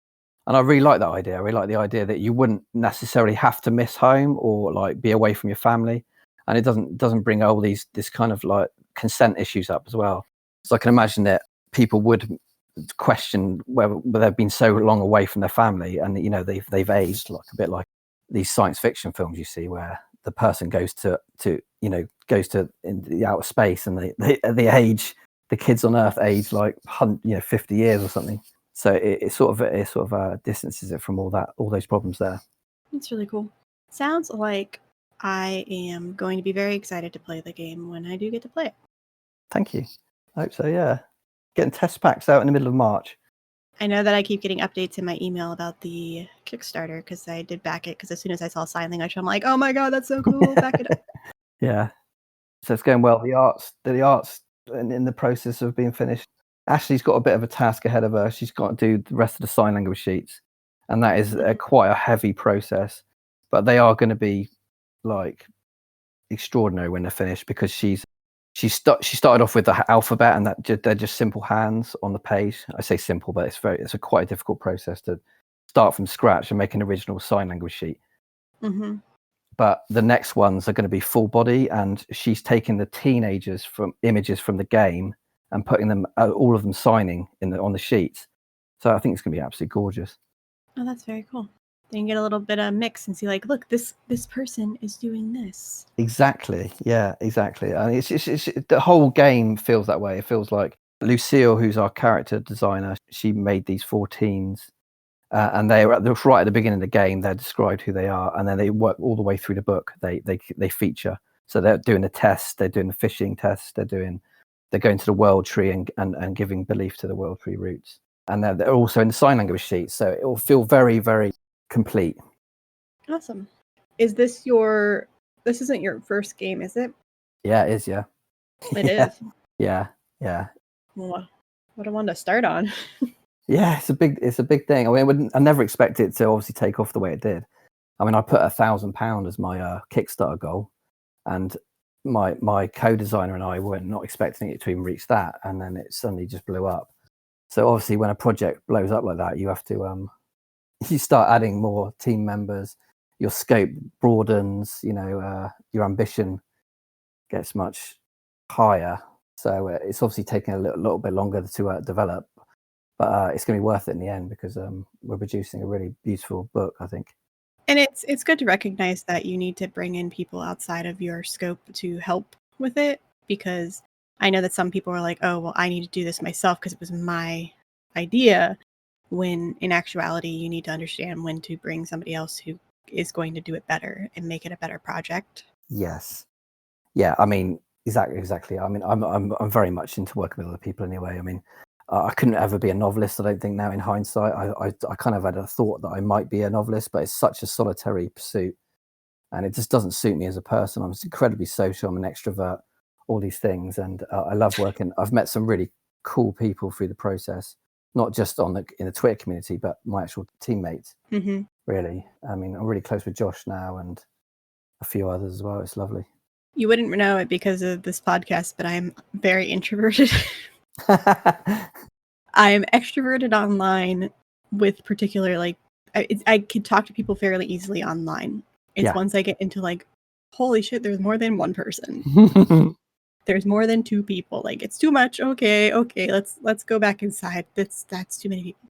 And I really like that idea. I really like the idea that you wouldn't necessarily have to miss home or like be away from your family. And it doesn't bring all this kind of like consent issues up as well. So I can imagine that people would question whether they've been so long away from their family, and they've aged, like a bit like these science fiction films you see where the person goes to in the outer space, and they age, the kids on Earth age like 50 years or something. So it sort of distances it from all those problems there. That's really cool. Sounds like I am going to be very excited to play the game when I do get to play it. Thank you. I hope so. Yeah, getting test packs out in the middle of March. I know that I keep getting updates in my email about the Kickstarter because I did back it, because as soon as I saw sign language, I'm like, oh my god, that's so cool, back it up. Yeah, so it's going well. The art's in the process of being finished. Ashley's got a bit of a task ahead of her. She's got to do the rest of the sign language sheets, and that is quite a heavy process, but they are going to be like extraordinary when they're finished, because she started off with the alphabet, and they're just simple hands on the page. I say simple, but it's quite a difficult process to start from scratch and make an original sign language sheet. Mm-hmm. But the next ones are going to be full body, and she's taking the teenagers from images from the game and putting them, all of them signing on the sheets. So I think it's going to be absolutely gorgeous. Oh, that's very cool. Then you get a little bit of mix and see, like, look, this person is doing this. Exactly. Yeah, exactly. And it's the whole game feels that way. It feels like Lucille, who's our character designer, she made these 4 teens, and they were right at the beginning of the game. They're described who they are, and then they work all the way through the book. They feature. So they're doing the tests. They're doing the fishing tests. They're going to the world tree and giving belief to the world tree roots. And they're also in the sign language sheet. So it will feel very, very complete. Awesome. Is this this isn't your first game, is it? Yeah, it is. Yeah. It is. Yeah. Well, what I wanted to start on. Yeah, it's a big thing. I mean, I never expected it to obviously take off the way it did. I mean, I put £1,000 as my Kickstarter goal, and my co-designer and I were not expecting it to even reach that, and then it suddenly just blew up. So obviously, when a project blows up like that, you have to you start adding more team members. Your scope broadens. Your ambition gets much higher. So it's obviously taking a little bit longer to develop, but it's going to be worth it in the end, because we're producing a really beautiful book, I think. And it's good to recognize that you need to bring in people outside of your scope to help with it, because I know that some people are like, oh, well, I need to do this myself because it was my idea, when in actuality, you need to understand when to bring somebody else who is going to do it better and make it a better project. Yes. Yeah, I mean, exactly. I mean, I'm very much into working with other people anyway. I mean, I couldn't ever be a novelist, I don't think, now in hindsight. I kind of had a thought that I might be a novelist, but it's such a solitary pursuit, and it just doesn't suit me as a person. I'm incredibly social. I'm an extrovert, all these things, and I love working. I've met some really cool people through the process, not just in the Twitter community, but my actual teammates. Mm-hmm. Really, I mean, I'm really close with Josh now and a few others as well. It's lovely. You wouldn't know it because of this podcast, but I'm very introverted. I am extroverted online, with particular, like, I can talk to people fairly easily online. It's once I get into like, holy shit, there's more than one person. There's more than 2 people. Like, it's too much. Okay, let's go back inside. That's too many people.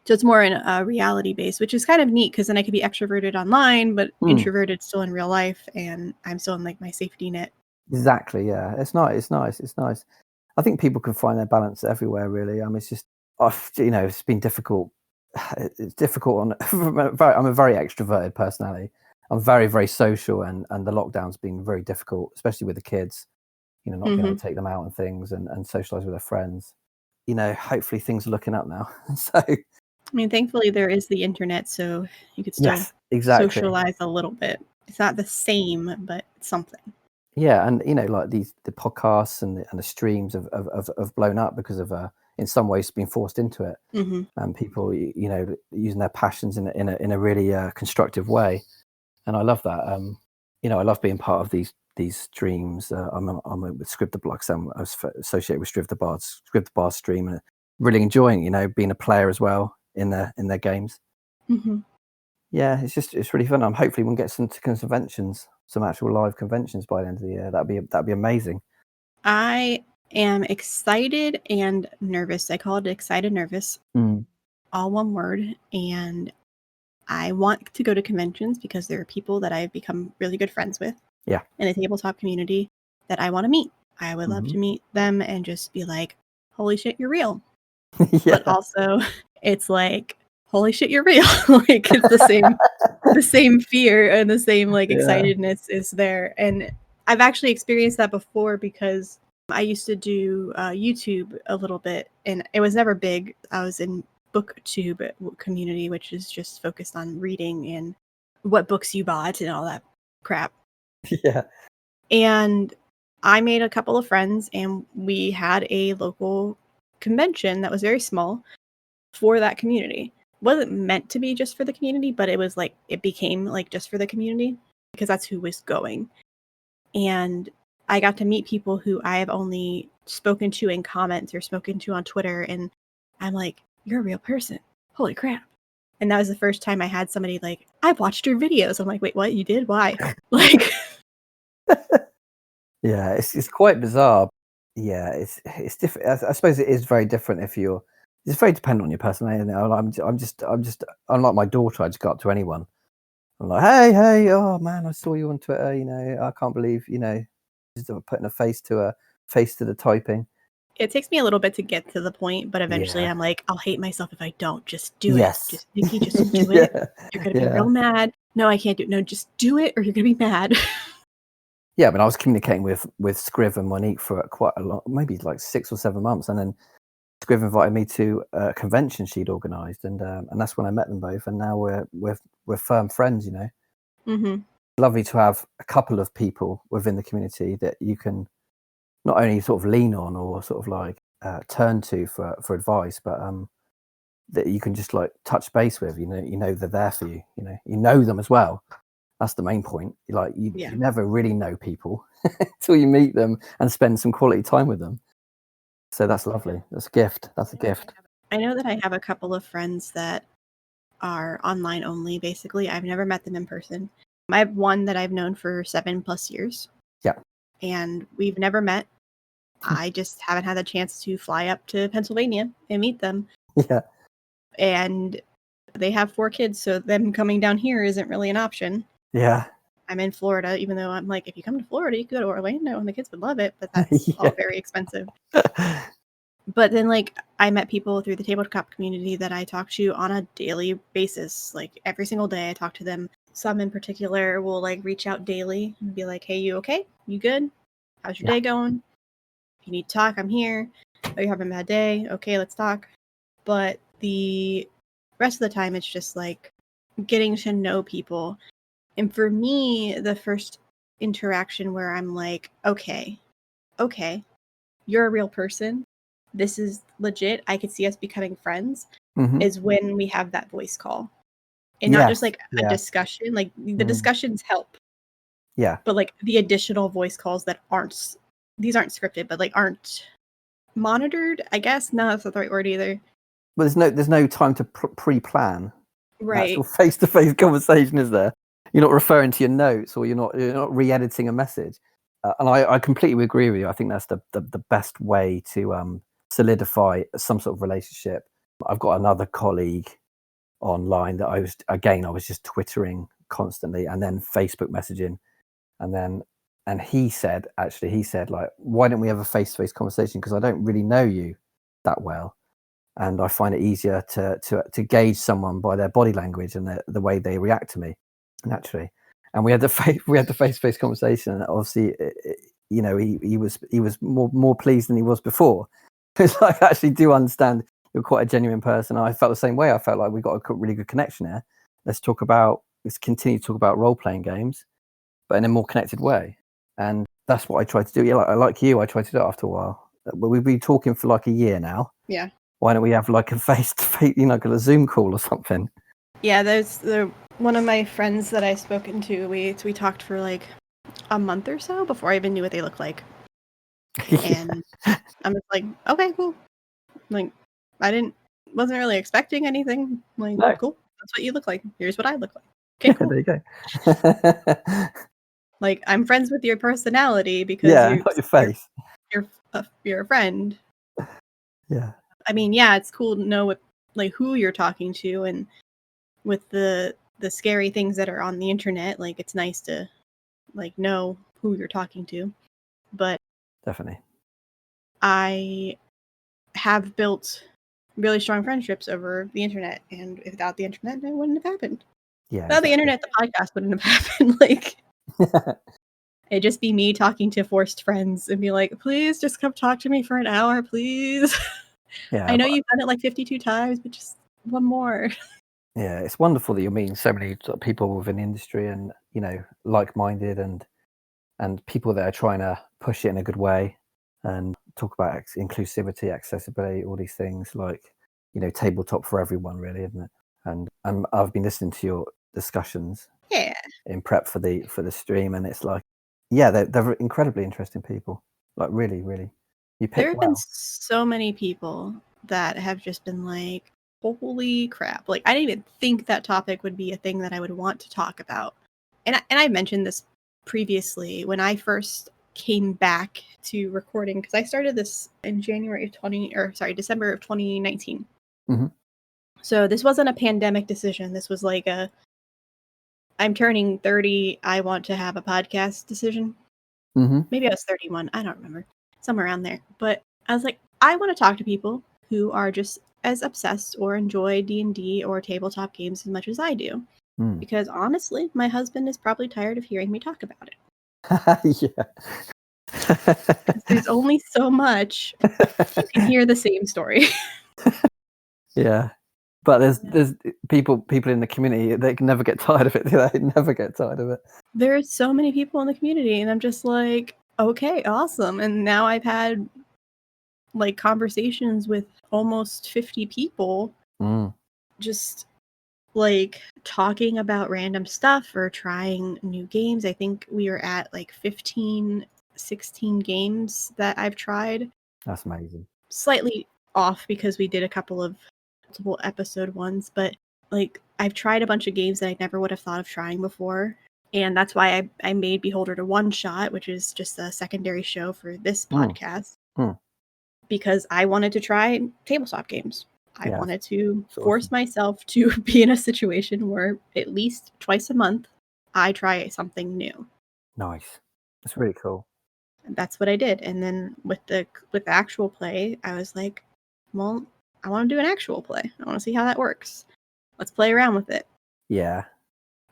So it's more in a reality base, which is kind of neat, because then I could be extroverted online, but introverted still in real life, and I'm still in like my safety net. Exactly. Yeah, it's nice. I think people can find their balance everywhere, really. I mean, it's just, it's been difficult. It's difficult I'm a very extroverted personality. I'm very, very social, and the lockdown's been very difficult, especially with the kids. Not being able to take them out and things and socialize with their friends. hopefully things are looking up now. So I mean, thankfully there is the internet, so you could still socialize a little bit. It's not the same, but it's something. Yeah, and like the podcasts and the streams have blown up because of in some ways being forced into it, and people using their passions in a really constructive way, and I love that. I love being part of these streams. I'm with Scrib the Blog, so I was associated with Scrib the Bard's stream, and really enjoying being a player as well in their games. Yeah, it's really fun. Hopefully we'll get some conventions, some actual live conventions by the end of the year. That'd be amazing. I am excited and nervous. I call it excited nervous. All one word. And I want to go to conventions because there are people that I've become really good friends with. Yeah. In the tabletop community that I want to meet. I would love to meet them and just be like, holy shit, you're real. But also it's like, holy shit, you're real. Like it's the same fear and the same excitedness is there. And I've actually experienced that before because I used to do YouTube a little bit, and it was never big. I was in BookTube community, which is just focused on reading and what books you bought and all that crap. Yeah. And I made a couple of friends, and we had a local convention that was very small for that community. Wasn't meant to be just for the community, but it was it became just for the community because that's who was going. And I got to meet people who I have only spoken to in comments or spoken to on Twitter, and I'm like, you're a real person. Holy crap. And that was the first time I had somebody I watched your videos. I'm like, wait, what? You did? Why? Yeah, it's quite bizarre. Yeah, it's different. I suppose it is very different if you're. It's very dependent on your personality. I'm just unlike my daughter. I just go up to anyone. I'm like, hey, oh man, I saw you on Twitter. I can't believe just putting a face to the typing. It takes me a little bit to get to the point, but eventually I'm like, I'll hate myself if I don't. Just do it. Just Nikki, just do it. You're gonna be real mad. No, I can't do it. No, just do it, or you're gonna be mad. Yeah, but I was communicating with Scriv and Monique for quite a long, maybe 6 or 7 months, and then Scriv invited me to a convention she'd organised, and that's when I met them both, and now we're firm friends. Lovely to have a couple of people within the community that you can not only sort of lean on or sort of turn to for advice, but that you can just touch base with. They're there for you. You know them as well. That's the main point. You never really know people until you meet them and spend some quality time with them. So that's lovely. That's a gift. That's a gift. I know that I have a couple of friends that are online only, basically. I've never met them in person. I have one that I've known for 7+ years. Yeah. And we've never met. I just haven't had the chance to fly up to Pennsylvania and meet them. Yeah. And they have 4 kids, so them coming down here isn't really an option. Yeah. I'm in Florida, even though I'm like, if you come to Florida, you can go to Orlando and the kids would love it, but that's all very expensive. But then I met people through the tabletop community that I talk to on a daily basis. Every single day I talk to them. Some in particular will reach out daily and be like, hey, you okay? You good? How's your day going? If you need to talk, I'm here. Oh, you're having a bad day? Okay, let's talk. But the rest of the time, it's just getting to know people. And for me, the first interaction where I'm like, okay, you're a real person. This is legit. I could see us becoming friends, is when we have that voice call. And not just a discussion. The discussions help. Yeah. But the additional voice calls that these aren't scripted, but aren't monitored, I guess. No, that's not the right word either. Well, there's no time to pre-plan. Right. An actual face-to-face conversation, is there? You're not referring to your notes, or you're not re-editing a message. And I completely agree with you. I think that's the best way to solidify some sort of relationship. I've got another colleague online that I was just twittering constantly, and then Facebook messaging, and he said why don't we have a face-to-face conversation, because I don't really know you that well, and I find it easier to gauge someone by their body language and the way they react to me naturally. And we had the face-to-face conversation, and obviously he was more pleased than he was before, It's like, I actually do understand you're quite a genuine person. I felt the same way. I felt like we got a really good connection here. Let's continue to talk about role-playing games, but in a more connected way. And that's what I tried to do. Yeah, like you, I tried to do it after a while. But we've been talking for like a year now. Yeah. Why don't we have like a face-to-face, like a Zoom call or something? Yeah, there's one of my friends that I've spoken to. We talked for like a month or so before I even knew what they looked like. And I'm just like, okay, cool. Like, wasn't really expecting anything. Like, No. cool. That's what you look like. Here's what I look like. Okay, cool. There you go. Like, I'm friends with your personality because not your face. You're a friend. Yeah. I mean, yeah, it's cool to know who you're talking to, and with the scary things that are on the internet, like, it's nice to know who you're talking to. But Definitely. I have built really strong friendships over the internet, and without the internet, it wouldn't have happened. Yeah. Without the internet, the podcast wouldn't have happened. Like, it'd just be me talking to forced friends and be like, please just come talk to me for an hour, please. Yeah. I know you've done it like 52 times, but just one more. Yeah, it's wonderful that you're meeting so many people within the industry, and like-minded, and people that are trying to push it in a good way and talk about inclusivity, accessibility, all these things, like, tabletop for everyone, really, isn't it? And I've been listening to your discussions in prep for the stream, and it's like, yeah, they're incredibly interesting people, like, really, really. There have been so many people that have just been like, holy crap. Like, I didn't even think that topic would be a thing that I would want to talk about. And I mentioned this previously when I first came back to recording, because I started this in December of 2019. Mm-hmm. So this wasn't a pandemic decision. This was like I'm turning 30, I want to have a podcast decision. Mm-hmm. Maybe I was 31. I don't remember. Somewhere around there. But I was like, I want to talk to people who are just as obsessed or enjoy D&D or tabletop games as much as I do. Because honestly, my husband is probably tired of hearing me talk about it. Yeah. There's only so much you can hear the same story. Yeah. But there's people in the community, they can never get tired of it. They never get tired of it. There are so many people in the community, and I'm just like, okay, awesome. And now I've had like conversations with almost 50 people, just like talking about random stuff or trying new games. I think we are at like 15, 16 games that I've tried. That's amazing. Slightly off because we did a couple of multiple episode ones, but like I've tried a bunch of games that I never would have thought of trying before. And that's why I made Beholder to One Shot, which is just a secondary show for this podcast. Because I wanted to try tabletop games. I wanted to force myself to be in a situation where at least twice a month I try something new. Nice. That's really cool. And that's what I did. And then with the actual play, I was like, well, I want to do an actual play. I want to see how that works. Let's play around with it. Yeah.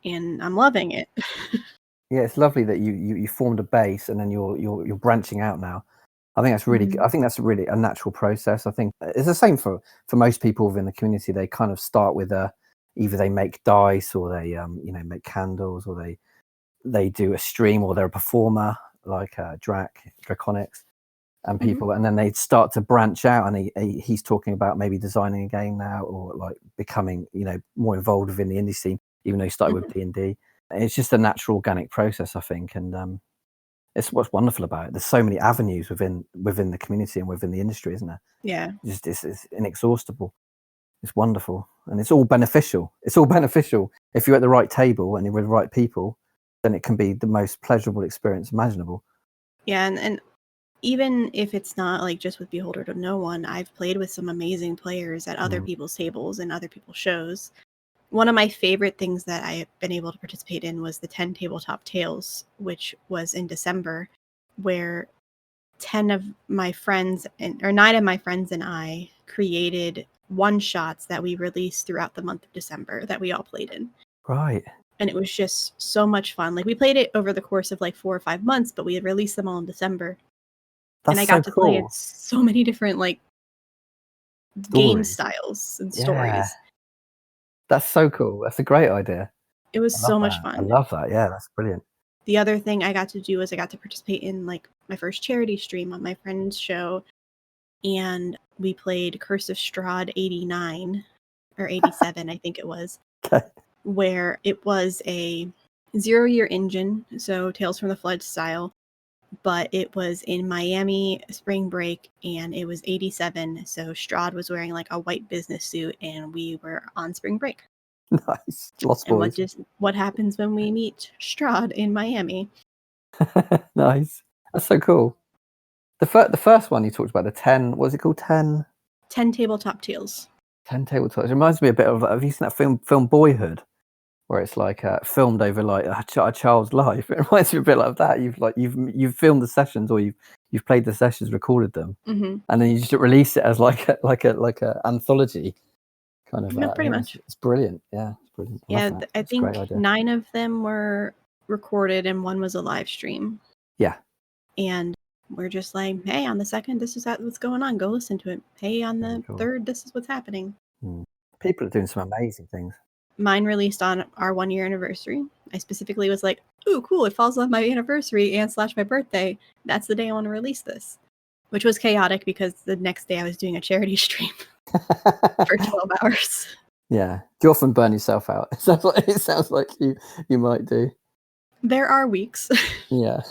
And I'm loving it. Yeah, it's lovely that you formed a base and then you're branching out now. I think that's really I think that's really a natural process. I think it's the same for most people within the community. They kind of start with either they make dice, or they make candles, or they do a stream, or they're a performer like Draconics and people, and then they start to branch out, and he's talking about maybe designing a game now, or like becoming more involved within the indie scene, even though he started with D&D. It's just a natural organic process, I think, and it's what's wonderful about it. There's so many avenues within the community and within the industry, isn't there? Yeah. It's inexhaustible. It's wonderful, and it's all beneficial. It's all beneficial if you're at the right table and you're with the right people. Then it can be the most pleasurable experience imaginable. Yeah, and even if it's not like just with Beholder to No One, I've played with some amazing players at other people's tables and other people's shows. One of my favorite things that I have been able to participate in was the 10 Tabletop Tales, which was in December, where 9 of my friends and I created one-shots that we released throughout the month of December that we all played in. Right. And it was just so much fun. Like, we played it over the course of like 4 or 5 months, but we had released them all in December. That's and I got so to play in cool. so many different like game Stories. styles and Yeah. stories. That's so cool. That's a great idea. It was so much I fun. love that. Yeah, that's brilliant. The other thing I got to do was I got to participate in like my first charity stream on my friend's show, and we played Curse of Strahd 89 or 87, I think it was, Okay. where it was a 0-year engine, so Tales from the Flood style, but it was in Miami spring break, and it was 87, so Strahd was wearing like a white business suit, and we were on spring break. Nice. Lost And Boys. what happens when we meet Strahd in Miami? Nice. That's so cool. The first one you talked about, the 10, what was it called? 10 tabletop tales. 10 tabletops. It reminds me a bit of, have you seen that film Boyhood, where it's like filmed over like a child's life? It reminds me a bit like that. You've filmed the sessions, or you've played the sessions, recorded them, Mm-hmm. and then you just release it as like a anthology kind of. Yeah, pretty much. It's brilliant. Yeah, it's brilliant. I think 9 of them were recorded and 1 was a live stream. Yeah. And we're just like, hey, on the 2nd, this is what's going on. Go listen to it. Hey, on the 3rd, this is what's happening. People are doing some amazing things. Mine released on our 1-year anniversary. I specifically was like, ooh, cool. It falls on my anniversary and / my birthday. That's the day I want to release this. Which was chaotic because the next day I was doing a charity stream for 12 hours. Yeah. Do you often burn yourself out? It sounds like you might do. There are weeks. Yeah.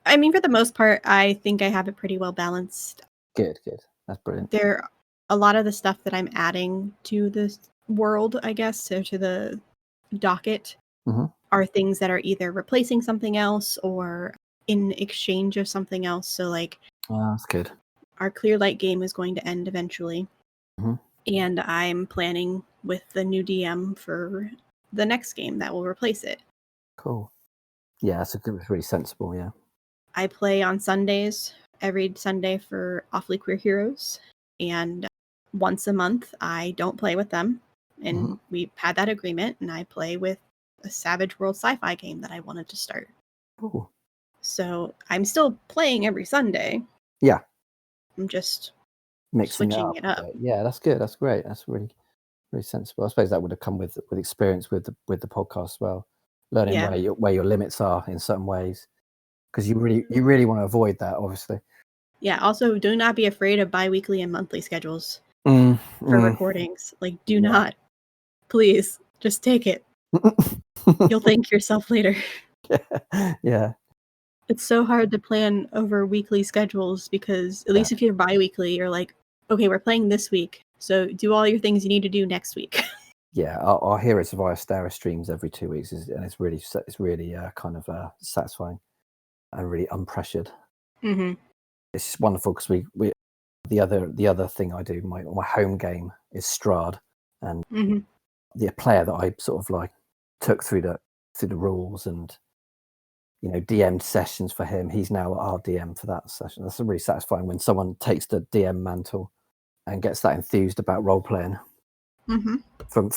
I mean, for the most part, I think I have it pretty well balanced. Good. That's brilliant. A lot of the stuff that I'm adding to this world, I guess, so to the docket, are things that are either replacing something else or in exchange of something else. So, like, that's good. Our Clearlight game is going to end eventually, and I'm planning with the new DM for the next game that will replace it. Cool. Yeah, it's really sensible. Yeah. I play on Sundays, every Sunday for Awfully Queer Heroes, and once a month I don't play with them, and we've had that agreement, and I play with a Savage World sci-fi game that I wanted to start. Cool. So I'm still playing every Sunday. Yeah. I'm just switching it up. Yeah, that's good. That's great. That's really, really sensible. I suppose that would have come with experience with the podcast as well, learning where your limits are in certain ways, because you really want to avoid that, obviously. Yeah. Also, do not be afraid of bi-weekly and monthly schedules for recordings. Like, do not. Please, just take it. You'll thank yourself later. Yeah. It's so hard to plan over weekly schedules because at least if you're bi-weekly, you're like, okay, we're playing this week, so do all your things you need to do next week. Yeah, our Heroes of Iostaris streams every 2 weeks, and it's really kind of satisfying and really unpressured. It's just wonderful because we the other thing I do, my home game is Strahd, and the player that I sort of like took through the rules and DM'd sessions for him. He's now our DM for that session. That's really satisfying when someone takes the DM mantle and gets that enthused about role playing from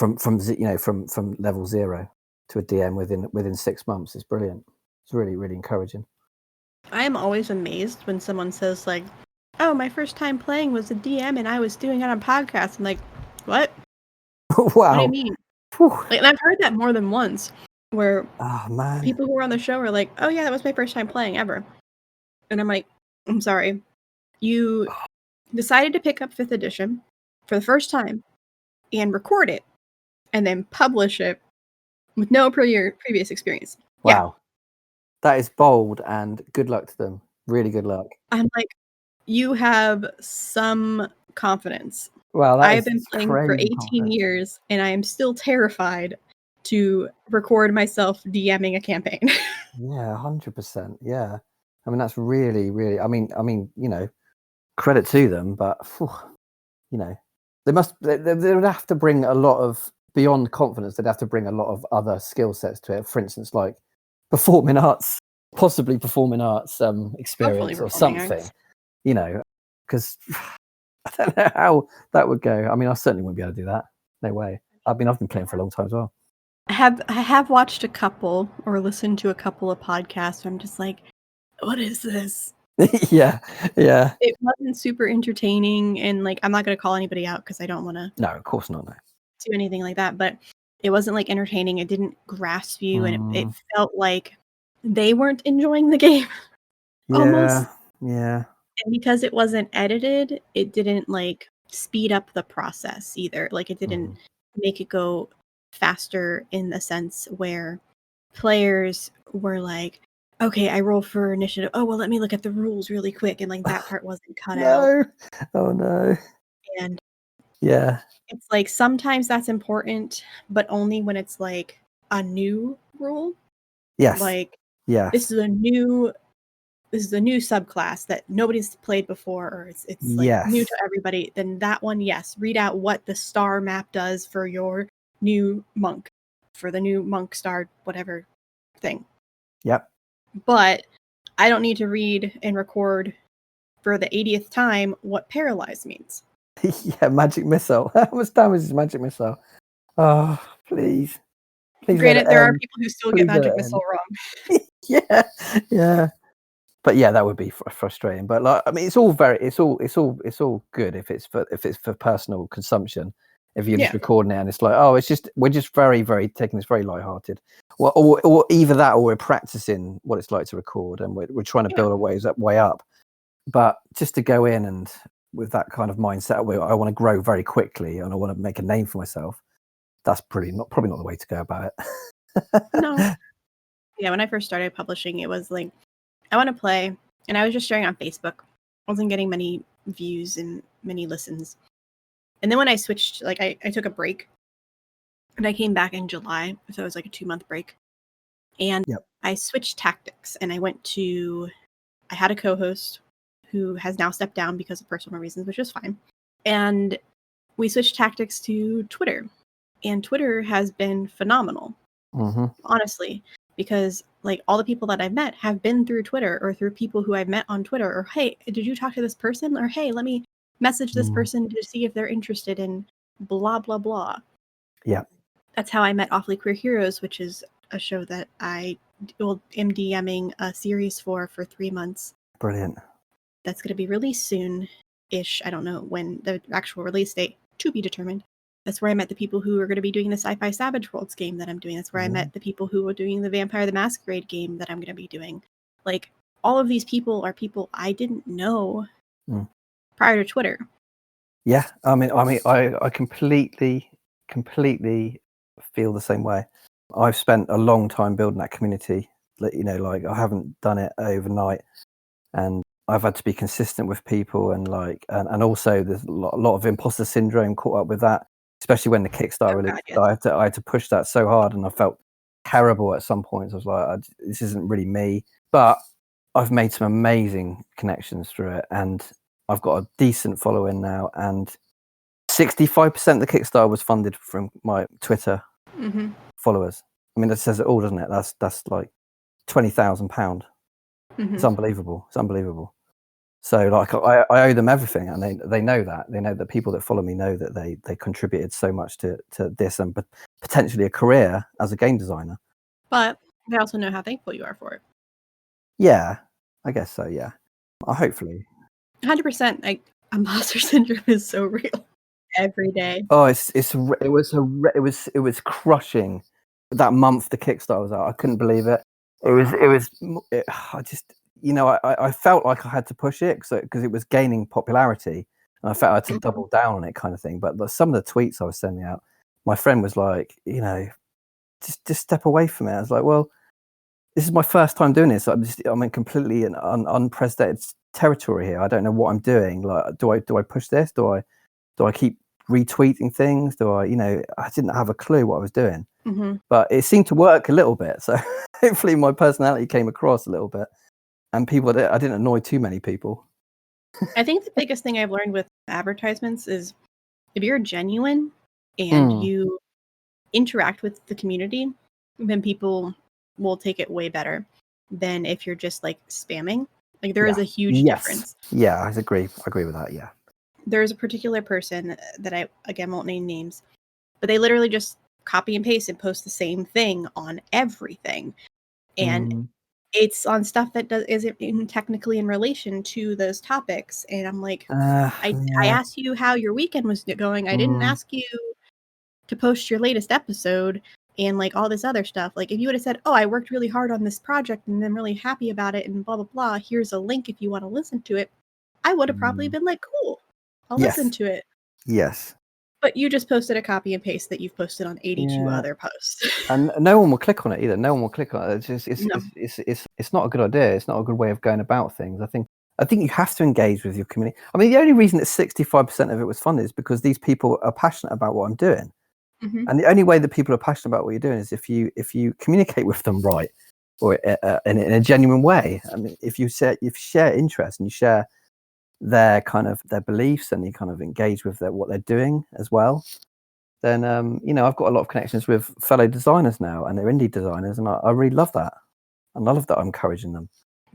level 0 to a DM within 6 months. It's brilliant. It's really, really encouraging. I am always amazed when someone says like, "Oh, my first time playing was a DM and I was doing it on podcasts." I'm like, "What? Wow. What do you mean?" Like, and I've heard that more than once, where people who were on the show are like, "Oh yeah, that was my first time playing ever," and I'm like, "I'm sorry, you decided to pick up 5th edition for the first time and record it, and then publish it with no previous experience." Wow. Yeah. That is bold, and good luck to them. Really good luck. I'm like, you have some confidence. Well, I have been playing for 18 years, and I am still terrified to record myself DMing a campaign. Yeah, 100%. Yeah. I mean, that's really, really, I mean, credit to them, but, they would have to bring a lot of, beyond confidence, they'd have to bring a lot of other skill sets to it. For instance, like possibly performing arts experience or something, because I don't know how that would go. I mean, I certainly wouldn't be able to do that. No way. I've been playing for a long time as well. I have watched a couple or listened to a couple of podcasts where I'm just like, what is this? Yeah. It wasn't super entertaining, and like I'm not gonna call anybody out because I don't want to. No, of course not. No. Do anything like that, but it wasn't like entertaining. It didn't grasp you, and it felt like they weren't enjoying the game. Almost. Yeah. And because it wasn't edited, it didn't like speed up the process either. Like it didn't make it go faster in the sense where players were like, okay, I roll for initiative. Oh, well, let me look at the rules really quick. And like that part wasn't cut out. No. Oh no. And Yeah. it's like sometimes that's important, but only when it's like a new rule. Yes. Like Yes. this is a new subclass that nobody's played before, or it's like new to everybody. Then that one, yes, read out what the star map does for your new monk, for the new monk star whatever thing. Yep. But I don't need to read and record for the 80th time what paralyzed means. Yeah, magic missile. How much damage is magic missile? Oh, please. Granted, there are people who still get magic missile wrong. Yeah. But yeah, that would be frustrating. But like, I mean, it's all good if it's for personal consumption. If you're just recording it and it's like, oh, we're just very, very taking this very lighthearted. Well, or either that, or we're practicing what it's like to record, and we're trying to build our way up. But just to go in and with that kind of mindset, where I want to grow very quickly and I want to make a name for myself, that's probably not the way to go about it. No. Yeah, when I first started publishing, it was like, I want to play, and I was just sharing on Facebook. I wasn't getting many views and many listens. And then when I switched, like I took a break, and I came back in July, so it was like a 2-month break. And I switched tactics, and I had a co-host who has now stepped down because of personal reasons, which is fine. And we switched tactics to Twitter. And Twitter has been phenomenal, honestly, because like all the people that I've met have been through Twitter, or through people who I've met on Twitter, or hey, did you talk to this person? Or hey, let me message this person to see if they're interested in blah, blah, blah. Yeah. That's how I met Awfully Queer Heroes, which is a show that I am DMing a series for 3 months. Brilliant. That's going to be released soon-ish. I don't know when the actual release date, to be determined. That's where I met the people who are going to be doing the Sci-Fi Savage Worlds game that I'm doing. That's where I met the people who are doing the Vampire the Masquerade game that I'm going to be doing. Like, all of these people are people I didn't know prior to Twitter. Yeah, I mean, I completely feel the same way. I've spent a long time building that community. You know, like I haven't done it overnight, and I've had to be consistent with people, and like, and also there's a lot of imposter syndrome caught up with that, especially when the Kickstarter released. Yes. I had to push that so hard, and I felt terrible at some points. I was like, this isn't really me, but I've made some amazing connections through it, and I've got a decent following now, and 65% of the Kickstarter was funded from my Twitter followers. I mean, that says it all, doesn't it? That's like £20,000. It's unbelievable. It's unbelievable. So like I owe them everything, and they know that. They know that people that follow me know that they contributed so much to this, and potentially a career as a game designer. But they also know how thankful you are for it. Yeah, I guess so. Yeah, hopefully. 100%. Like, imposter syndrome is so real every day. Oh, it was crushing. That month the Kickstarter was out, I couldn't believe it. I just, you know, I felt like I had to push it because it was gaining popularity, and I felt I had to double down on it, kind of thing. But some of the tweets I was sending out, my friend was like, you know, just step away from it. I was like, well, this is my first time doing this. I'm in completely unprecedented territory here. I don't know what I'm doing. Like, do I push this? Do I keep retweeting things? I didn't have a clue what I was doing. But it seemed to work a little bit. So hopefully my personality came across a little bit, and I didn't annoy too many people. I think the biggest thing I've learned with advertisements is if you're genuine and you interact with the community, then people will take it way better than if you're just like spamming. Like there is a huge difference. Yeah, I agree with that. Yeah. There's a particular person that I, again, won't name names, but they literally just copy and paste and post the same thing on everything. And it's on stuff that isn't even technically in relation to those topics. And I'm like, I asked you how your weekend was going. I didn't ask you to post your latest episode and like all this other stuff. Like if you would have said, oh, I worked really hard on this project and I'm really happy about it and blah, blah, blah. Here's a link if you want to listen to it. I would have probably been like, cool, I'll listen to it. Yes. But you just posted a copy and paste that you've posted on 82 other posts. And no one will click on it either. No one will click on it. It's not a good idea. It's not a good way of going about things. I think you have to engage with your community. I mean, the only reason that 65% of it was fun is because these people are passionate about what I'm doing. Mm-hmm. And the only way that people are passionate about what you're doing is if you communicate with them right, or in a genuine way. I mean, if you share interest and you share their beliefs and you kind of engage with what they're doing as well, then I've got a lot of connections with fellow designers now, and they're indie designers, and I really love that. And I love that I'm encouraging them.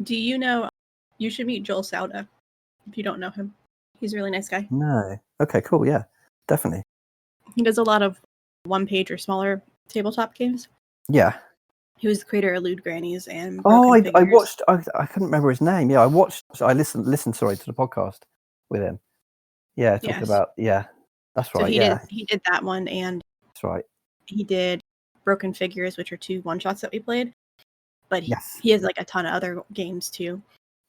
Do you know? You should meet Joel Sauda if you don't know him. He's a really nice guy. No. Okay. Cool. Yeah. Definitely. He does a lot of one-page or smaller tabletop games. Yeah. He was the creator of Lewd Grannies and I watched. I couldn't remember his name. Yeah, I watched. I listened. Sorry, to the podcast with him. Yeah, talking about. Yeah, that's right. So he did that one, and that's right. He did Broken Figures, which are 2 one-shots that we played. But he has like a ton of other games too.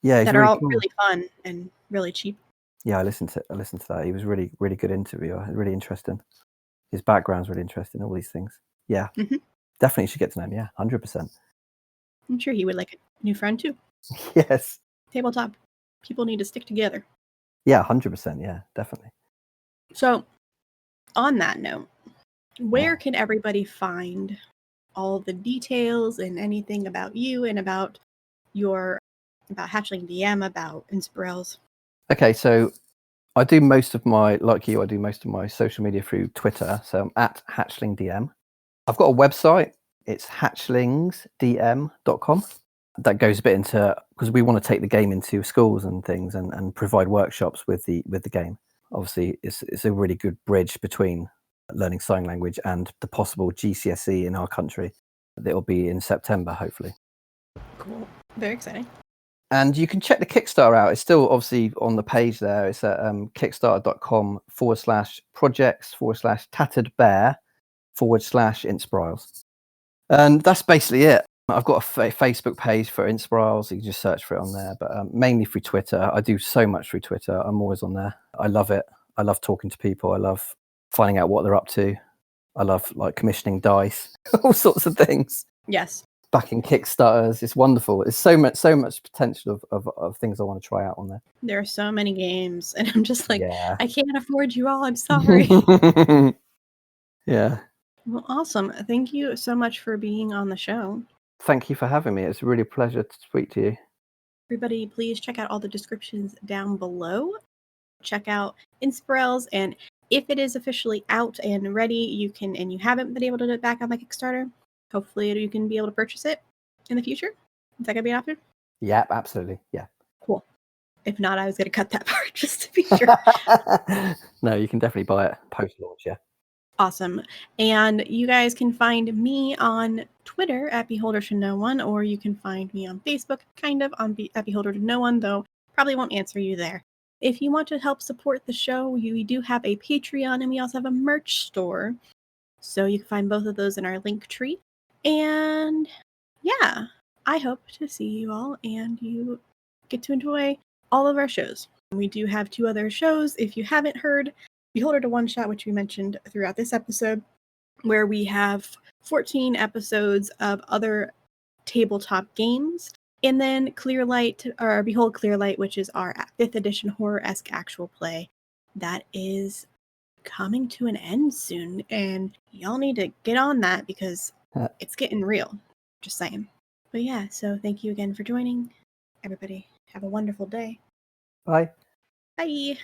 Yeah, that are all really fun and really cheap. Yeah, I listened to that. He was really, really good interviewer. Really interesting. His background's really interesting. All these things. Yeah. Mm-hmm. Definitely should get to know him. Yeah, 100%. I'm sure he would like a new friend too. Yes. Tabletop. People need to stick together. Yeah, 100%. Yeah, definitely. So, on that note, where can everybody find all the details and anything about you and about Hatchling DM, about Inspirisles? Okay, so I do most of my social media through Twitter. So I'm at Hatchling DM. I've got a website. It's hatchlingsdm.com. That goes a bit into, because we want to take the game into schools and things and provide workshops with the game. Obviously, it's a really good bridge between learning sign language and the possible GCSE in our country. That'll be in September, hopefully. Cool. Very exciting. And you can check the Kickstarter out. It's still obviously on the page there. It's at kickstarter.com/projects/tattered-bear/Inspirisles. And that's basically it. I've got a Facebook page for Inspirisles. You can just search for it on there, but mainly through Twitter. I do so much through Twitter. I'm always on there. I love it. I love talking to people. I love finding out what they're up to. I love like commissioning dice, all sorts of things. Yes. Backing Kickstarters. It's wonderful. It's so much potential of things I want to try out on there. There are so many games, and I'm just like, I can't afford you all. I'm sorry. Yeah. Well, awesome. Thank you so much for being on the show. Thank you for having me. It's really a pleasure to speak to you. Everybody, please check out all the descriptions down below. Check out Inspirisles, and if it is officially out and ready, you haven't been able to do it back on my Kickstarter, hopefully you can be able to purchase it in the future. Is that going to be an option? Yeah, absolutely. Yeah. Cool. If not, I was going to cut that part just to be sure. No, you can definitely buy it post-launch, yeah. Awesome. And you guys can find me on Twitter at Beholder to No One, or you can find me on Facebook, at Beholder to No One, though probably won't answer you there. If you want to help support the show, we do have a Patreon, and we also have a merch store. So you can find both of those in our link tree. And yeah, I hope to see you all and you get to enjoy all of our shows. We do have 2 other shows. If you haven't heard, Beholder to One Shot, which we mentioned throughout this episode, where we have 14 episodes of other tabletop games. And then Behold Clearlight, which is our 5th edition horror-esque actual play that is coming to an end soon. And y'all need to get on that because it's getting real. Just saying. But yeah, so thank you again for joining. Everybody, have a wonderful day. Bye. Bye.